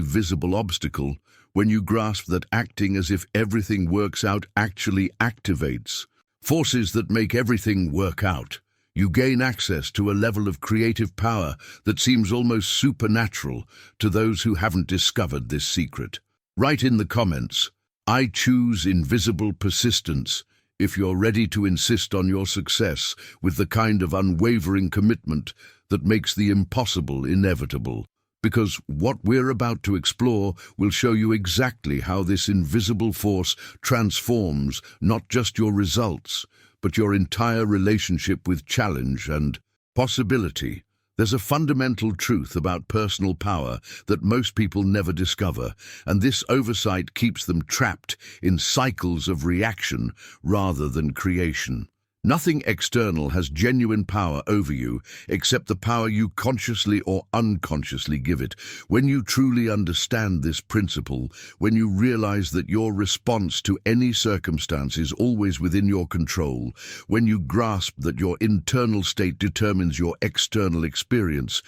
visible obstacle, when you grasp that acting as if everything works out actually activates forces that make everything work out, you gain access to a level of creative power that seems almost supernatural to those who haven't discovered this secret. Write in the comments, "I choose invisible persistence," if you're ready to insist on your success with the kind of unwavering commitment that makes the impossible inevitable. Because what we're about to explore will show you exactly how this invisible force transforms not just your results, but your entire relationship with challenge and possibility. There's a fundamental truth about personal power that most people never discover, and this oversight keeps them trapped in cycles of reaction rather than creation. Nothing external has genuine power over you except the power you consciously or unconsciously give it. When you truly understand this principle, when you realize that your response to any circumstance is always within your control, when you grasp that your internal state determines your external experience,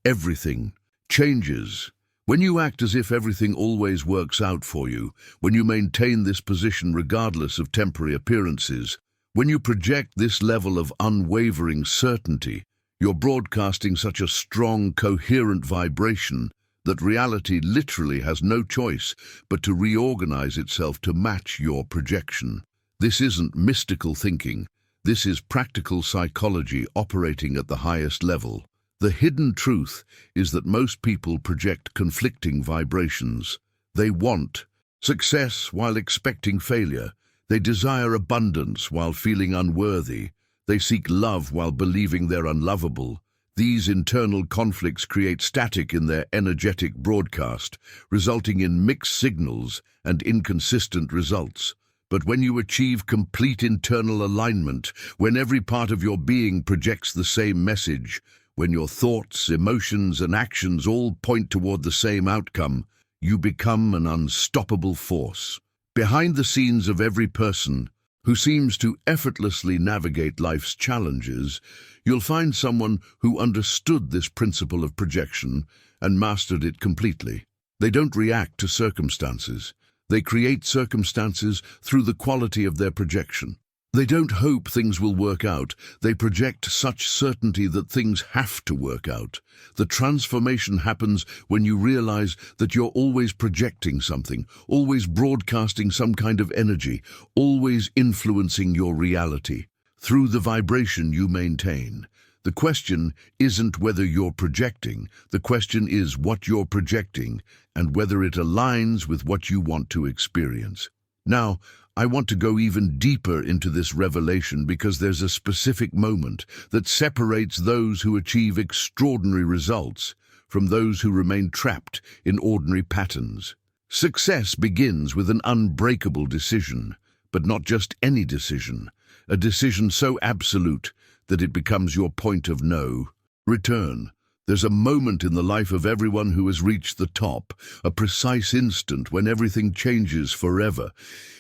everything changes. When you act as if everything always works out for you, when you maintain this position regardless of temporary appearances, when you project this level of unwavering certainty, you're broadcasting such a strong, coherent vibration that reality literally has no choice but to reorganize itself to match your projection. This isn't mystical thinking. This is practical psychology operating at the highest level. The hidden truth is that most people project conflicting vibrations. They want success while expecting failure. They desire abundance while feeling unworthy. They seek love while believing they're unlovable. These internal conflicts create static in their energetic broadcast, resulting in mixed signals and inconsistent results. But when you achieve complete internal alignment, when every part of your being projects the same message, when your thoughts, emotions, and actions all point toward the same outcome, you become an unstoppable force. Behind the scenes of every person who seems to effortlessly navigate life's challenges, you'll find someone who understood this principle of projection and mastered it completely. They don't react to circumstances. They create circumstances through the quality of their projection. They don't hope things will work out. They project such certainty that things have to work out. The transformation happens when you realize that you're always projecting something, always broadcasting some kind of energy, always influencing your reality through the vibration you maintain. The question isn't whether you're projecting. The question is what you're projecting and whether it aligns with what you want to experience. Now, I want to go even deeper into this revelation because there's a specific moment that separates those who achieve extraordinary results from those who remain trapped in ordinary patterns. Success begins with an unbreakable decision, but not just any decision, a decision so absolute that it becomes your point of no return. There's a moment in the life of everyone who has reached the top, a precise instant when everything changes forever.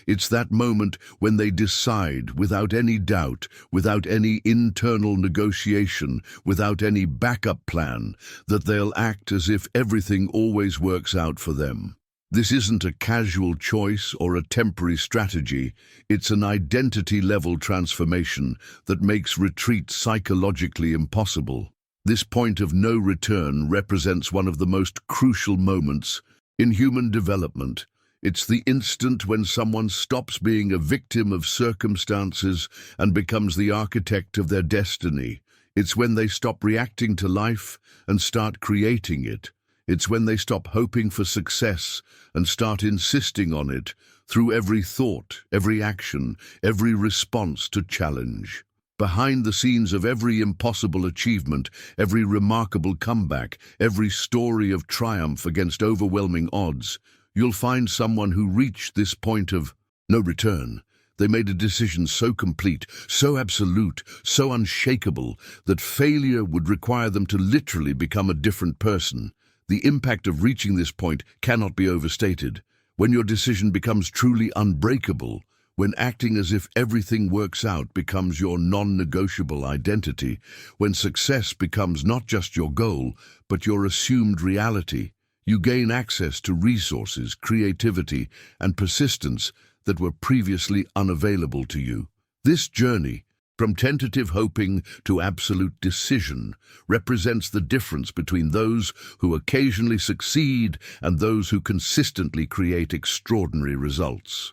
It's that moment when they decide, without any doubt, without any internal negotiation, without any backup plan, that they'll act as if everything always works out for them. This isn't a casual choice or a temporary strategy. It's an identity-level transformation that makes retreat psychologically impossible. This point of no return represents one of the most crucial moments in human development. It's the instant when someone stops being a victim of circumstances and becomes the architect of their destiny. It's when they stop reacting to life and start creating it. It's when they stop hoping for success and start insisting on it through every thought, every action, every response to challenge. Behind the scenes of every impossible achievement, every remarkable comeback, every story of triumph against overwhelming odds, you'll find someone who reached this point of no return. They made a decision so complete, so absolute, so unshakable, that failure would require them to literally become a different person. The impact of reaching this point cannot be overstated. When your decision becomes truly unbreakable, when acting as if everything works out becomes your non-negotiable identity, when success becomes not just your goal, but your assumed reality, you gain access to resources, creativity, and persistence that were previously unavailable to you. This journey, from tentative hoping to absolute decision, represents the difference between those who occasionally succeed and those who consistently create extraordinary results.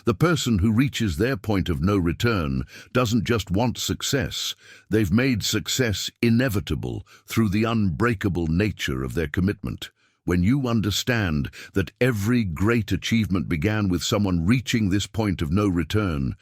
The person who reaches their point of no return doesn't just want success. They've made success inevitable through the unbreakable nature of their commitment. When you understand that every great achievement began with someone reaching this point of no return,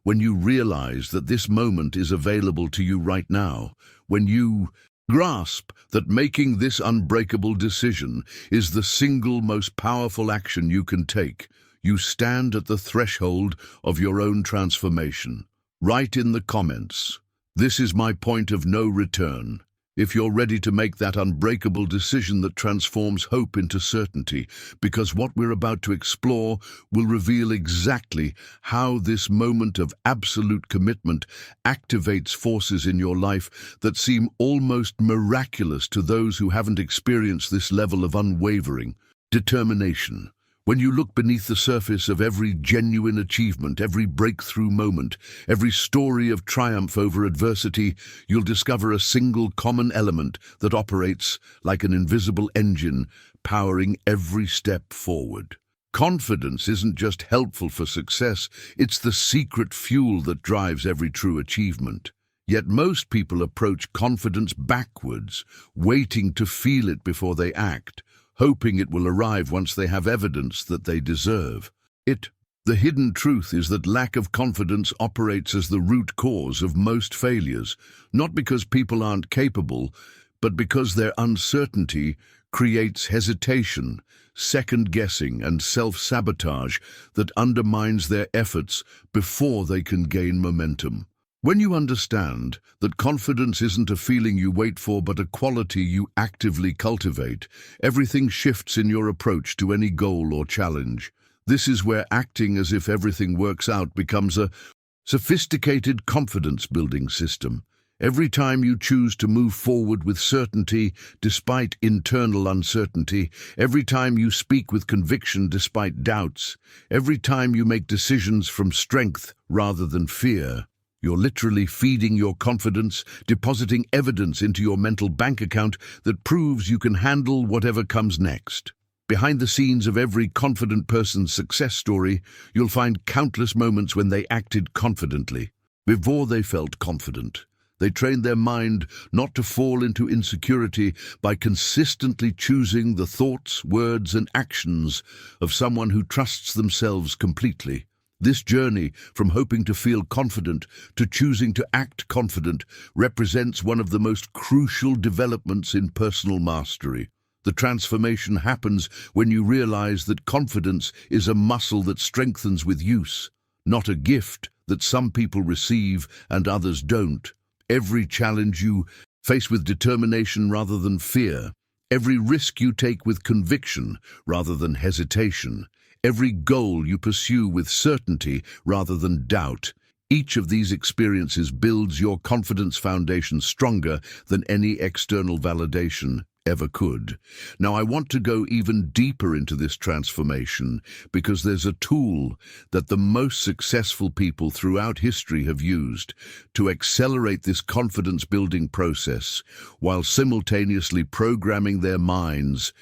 when you realize that this moment is available to you right now, when you grasp that making this unbreakable decision is the single most powerful action you can take, you stand at the threshold of your own transformation. Write in the comments, "This is my point of no return," if you're ready to make that unbreakable decision that transforms hope into certainty, because what we're about to explore will reveal exactly how this moment of absolute commitment activates forces in your life that seem almost miraculous to those who haven't experienced this level of unwavering determination. When you look beneath the surface of every genuine achievement, every breakthrough moment, every story of triumph over adversity, you'll discover a single common element that operates like an invisible engine, powering every step forward. Confidence isn't just helpful for success, it's the secret fuel that drives every true achievement. Yet most people approach confidence backwards, waiting to feel it before they act, hoping it will arrive once they have evidence that they deserve it. The hidden truth is that lack of confidence operates as the root cause of most failures, not because people aren't capable, but because their uncertainty creates hesitation, second-guessing, and self-sabotage that undermines their efforts before they can gain momentum. When you understand that confidence isn't a feeling you wait for but a quality you actively cultivate, everything shifts in your approach to any goal or challenge. This is where acting as if everything works out becomes a sophisticated confidence-building system. Every time you choose to move forward with certainty despite internal uncertainty, every time you speak with conviction despite doubts, every time you make decisions from strength rather than fear, you're literally feeding your confidence, depositing evidence into your mental bank account that proves you can handle whatever comes next. Behind the scenes of every confident person's success story, you'll find countless moments when they acted confidently. Before they felt confident, they trained their mind not to fall into insecurity by consistently choosing the thoughts, words, and actions of someone who trusts themselves completely. This journey, from hoping to feel confident to choosing to act confident, represents one of the most crucial developments in personal mastery. The transformation happens when you realize that confidence is a muscle that strengthens with use, not a gift that some people receive and others don't. Every challenge you face with determination rather than fear, every risk you take with conviction rather than hesitation, every goal you pursue with certainty rather than doubt, each of these experiences builds your confidence foundation stronger than any external validation ever could. Now, I want to go even deeper into this transformation because there's a tool that the most successful people throughout history have used to accelerate this confidence-building process while simultaneously programming their minds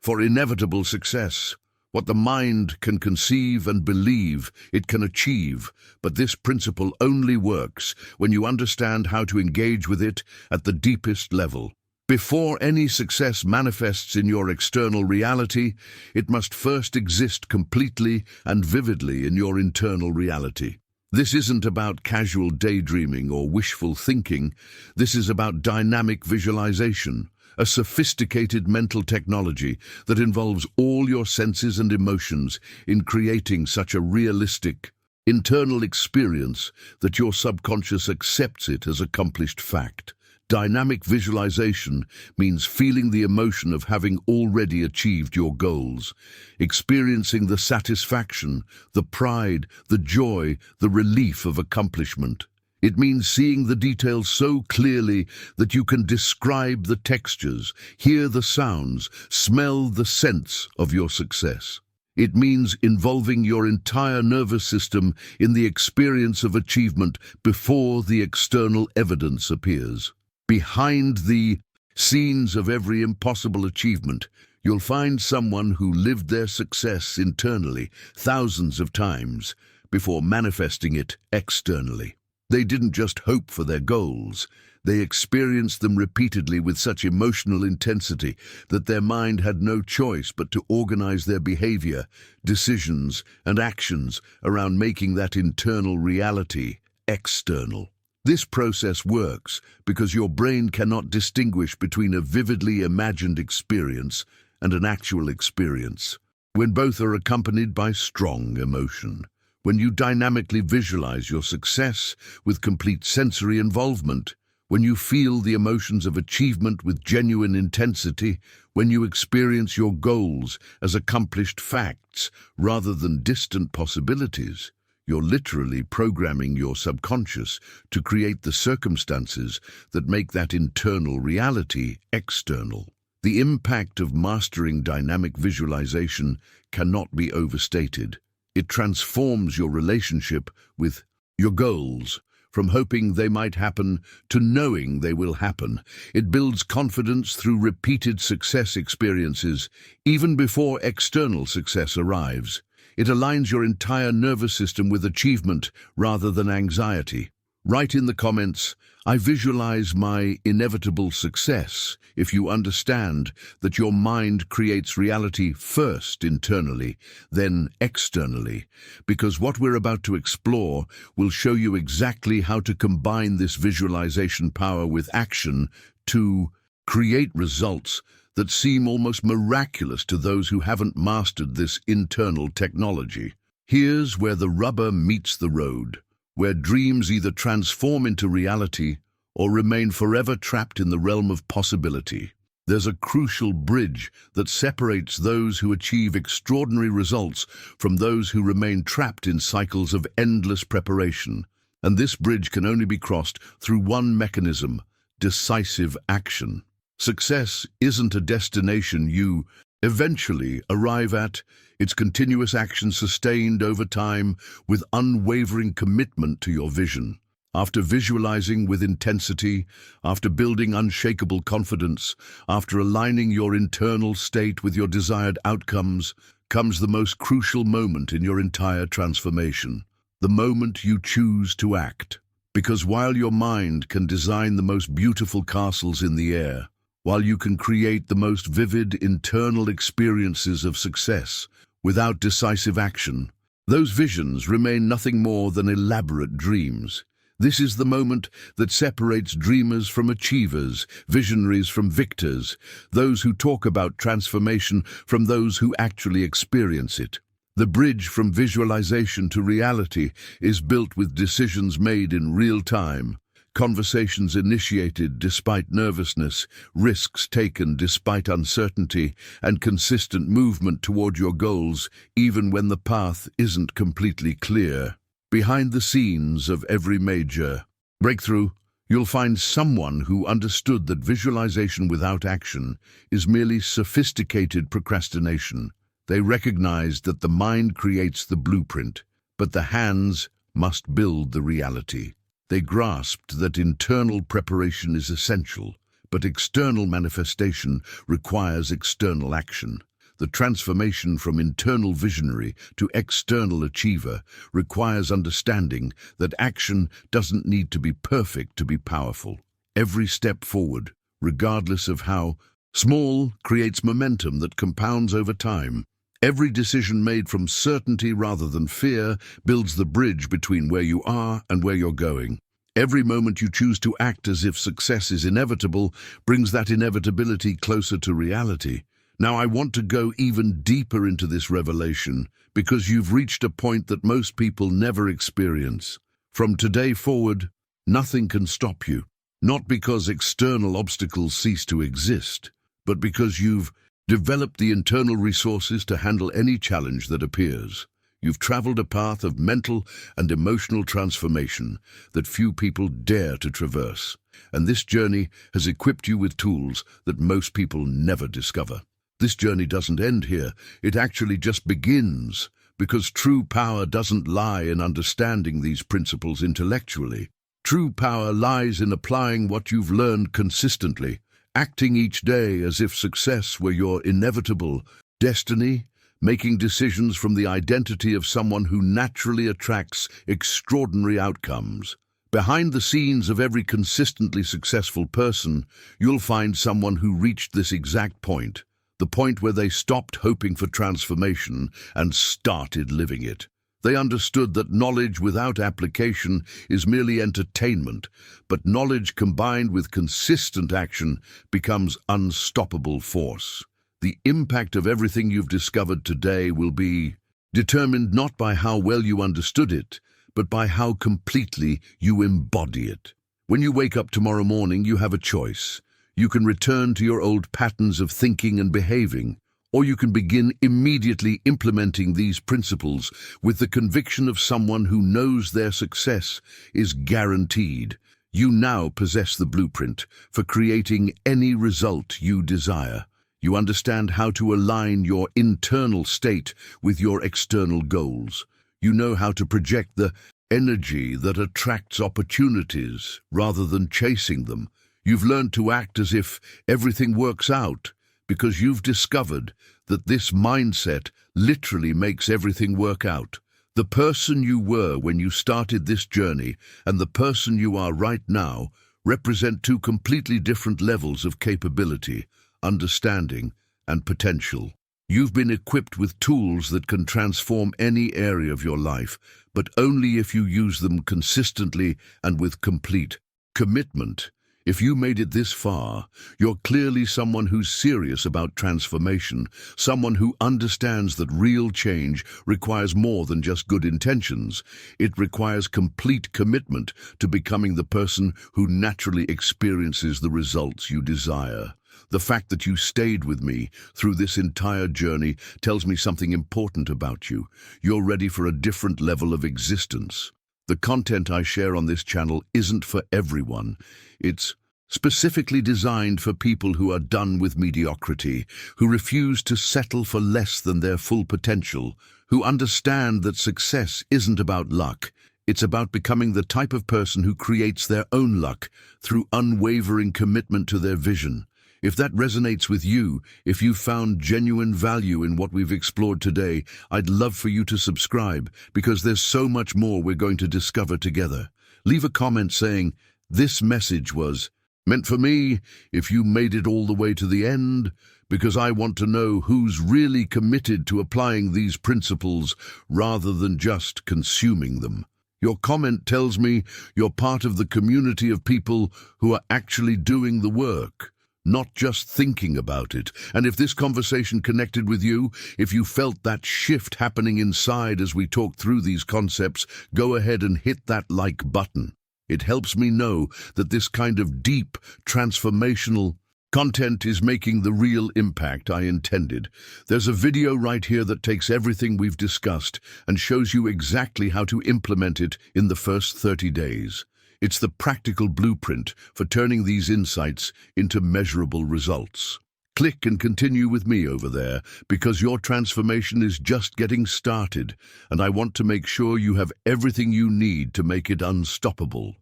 for inevitable success. What the mind can conceive and believe it can achieve, but this principle only works when you understand how to engage with it at the deepest level. Before any success manifests in your external reality, it must first exist completely and vividly in your internal reality. This isn't about casual daydreaming or wishful thinking. This is about dynamic visualization, a sophisticated mental technology that involves all your senses and emotions in creating such a realistic, internal experience that your subconscious accepts it as accomplished fact. Dynamic visualization means feeling the emotion of having already achieved your goals, experiencing the satisfaction, the pride, the joy, the relief of accomplishment. It means seeing the details so clearly that you can describe the textures, hear the sounds, smell the scents of your success. It means involving your entire nervous system in the experience of achievement before the external evidence appears. Behind the scenes of every impossible achievement, you'll find someone who lived their success internally thousands of times before manifesting it externally. They didn't just hope for their goals, they experienced them repeatedly with such emotional intensity that their mind had no choice but to organize their behavior, decisions, and actions around making that internal reality external. This process works because your brain cannot distinguish between a vividly imagined experience and an actual experience, when both are accompanied by strong emotion. When you dynamically visualize your success with complete sensory involvement, when you feel the emotions of achievement with genuine intensity, when you experience your goals as accomplished facts rather than distant possibilities, you're literally programming your subconscious to create the circumstances that make that internal reality external. The impact of mastering dynamic visualization cannot be overstated. It transforms your relationship with your goals, from hoping they might happen to knowing they will happen. It builds confidence through repeated success experiences, even before external success arrives. It aligns your entire nervous system with achievement rather than anxiety. Write in the comments, "I visualize my inevitable success," if you understand that your mind creates reality first internally, then externally, because what we're about to explore will show you exactly how to combine this visualization power with action to create results that seem almost miraculous to those who haven't mastered this internal technology. Here's where the rubber meets the road, where dreams either transform into reality or remain forever trapped in the realm of possibility. There's a crucial bridge that separates those who achieve extraordinary results from those who remain trapped in cycles of endless preparation. And this bridge can only be crossed through one mechanism: decisive action. Success isn't a destination you eventually arrive at. It's continuous action sustained over time with unwavering commitment to your vision. After visualizing with intensity, after building unshakable confidence, after aligning your internal state with your desired outcomes, comes the most crucial moment in your entire transformation. The moment you choose to act. Because while your mind can design the most beautiful castles in the air, while you can create the most vivid internal experiences of success, without decisive action, those visions remain nothing more than elaborate dreams. This is the moment that separates dreamers from achievers, visionaries from victors, those who talk about transformation from those who actually experience it. The bridge from visualization to reality is built with decisions made in real time, conversations initiated despite nervousness, risks taken despite uncertainty, and consistent movement toward your goals even when the path isn't completely clear. Behind the scenes of every major breakthrough, you'll find someone who understood that visualization without action is merely sophisticated procrastination. They recognized that the mind creates the blueprint, but the hands must build the reality. They grasped that internal preparation is essential, but external manifestation requires external action. The transformation from internal visionary to external achiever requires understanding that action doesn't need to be perfect to be powerful. Every step forward, regardless of how small, creates momentum that compounds over time. Every decision made from certainty rather than fear builds the bridge between where you are and where you're going. Every moment you choose to act as if success is inevitable brings that inevitability closer to reality. Now I want to go even deeper into this revelation because you've reached a point that most people never experience. From today forward, nothing can stop you. Not because external obstacles cease to exist, but because you've developed the internal resources to handle any challenge that appears. You've traveled a path of mental and emotional transformation that few people dare to traverse. And this journey has equipped you with tools that most people never discover. This journey doesn't end here. It actually just begins, because true power doesn't lie in understanding these principles intellectually. True power lies in applying what you've learned consistently, acting each day as if success were your inevitable destiny, making decisions from the identity of someone who naturally attracts extraordinary outcomes. Behind the scenes of every consistently successful person, you'll find someone who reached this exact point, the point where they stopped hoping for transformation and started living it. They understood that knowledge without application is merely entertainment, but knowledge combined with consistent action becomes unstoppable force. The impact of everything you've discovered today will be determined not by how well you understood it, but by how completely you embody it. When you wake up tomorrow morning, you have a choice. You can return to your old patterns of thinking and behaving, or you can begin immediately implementing these principles with the conviction of someone who knows their success is guaranteed. You now possess the blueprint for creating any result you desire. You understand how to align your internal state with your external goals. You know how to project the energy that attracts opportunities rather than chasing them. You've learned to act as if everything works out, because you've discovered that this mindset literally makes everything work out. The person you were when you started this journey and the person you are right now represent two completely different levels of capability, understanding, and potential. You've been equipped with tools that can transform any area of your life, but only if you use them consistently and with complete commitment. If you made it this far, you're clearly someone who's serious about transformation, someone who understands that real change requires more than just good intentions. It requires complete commitment to becoming the person who naturally experiences the results you desire. The fact that you stayed with me through this entire journey tells me something important about you. You're ready for a different level of existence. The content I share on this channel isn't for everyone. It's specifically designed for people who are done with mediocrity, who refuse to settle for less than their full potential, who understand that success isn't about luck. It's about becoming the type of person who creates their own luck through unwavering commitment to their vision. If that resonates with you, if you found genuine value in what we've explored today, I'd love for you to subscribe, because there's so much more we're going to discover together. Leave a comment saying, "This message was meant for me," if you made it all the way to the end, because I want to know who's really committed to applying these principles rather than just consuming them. Your comment tells me you're part of the community of people who are actually doing the work, not just thinking about it. And if this conversation connected with you, if you felt that shift happening inside as we talked through these concepts, go ahead and hit that like button. It helps me know that this kind of deep, transformational content is making the real impact I intended. There's a video right here that takes everything we've discussed and shows you exactly how to implement it in the first 30 days. It's the practical blueprint for turning these insights into measurable results. Click and continue with me over there, because your transformation is just getting started, and I want to make sure you have everything you need to make it unstoppable.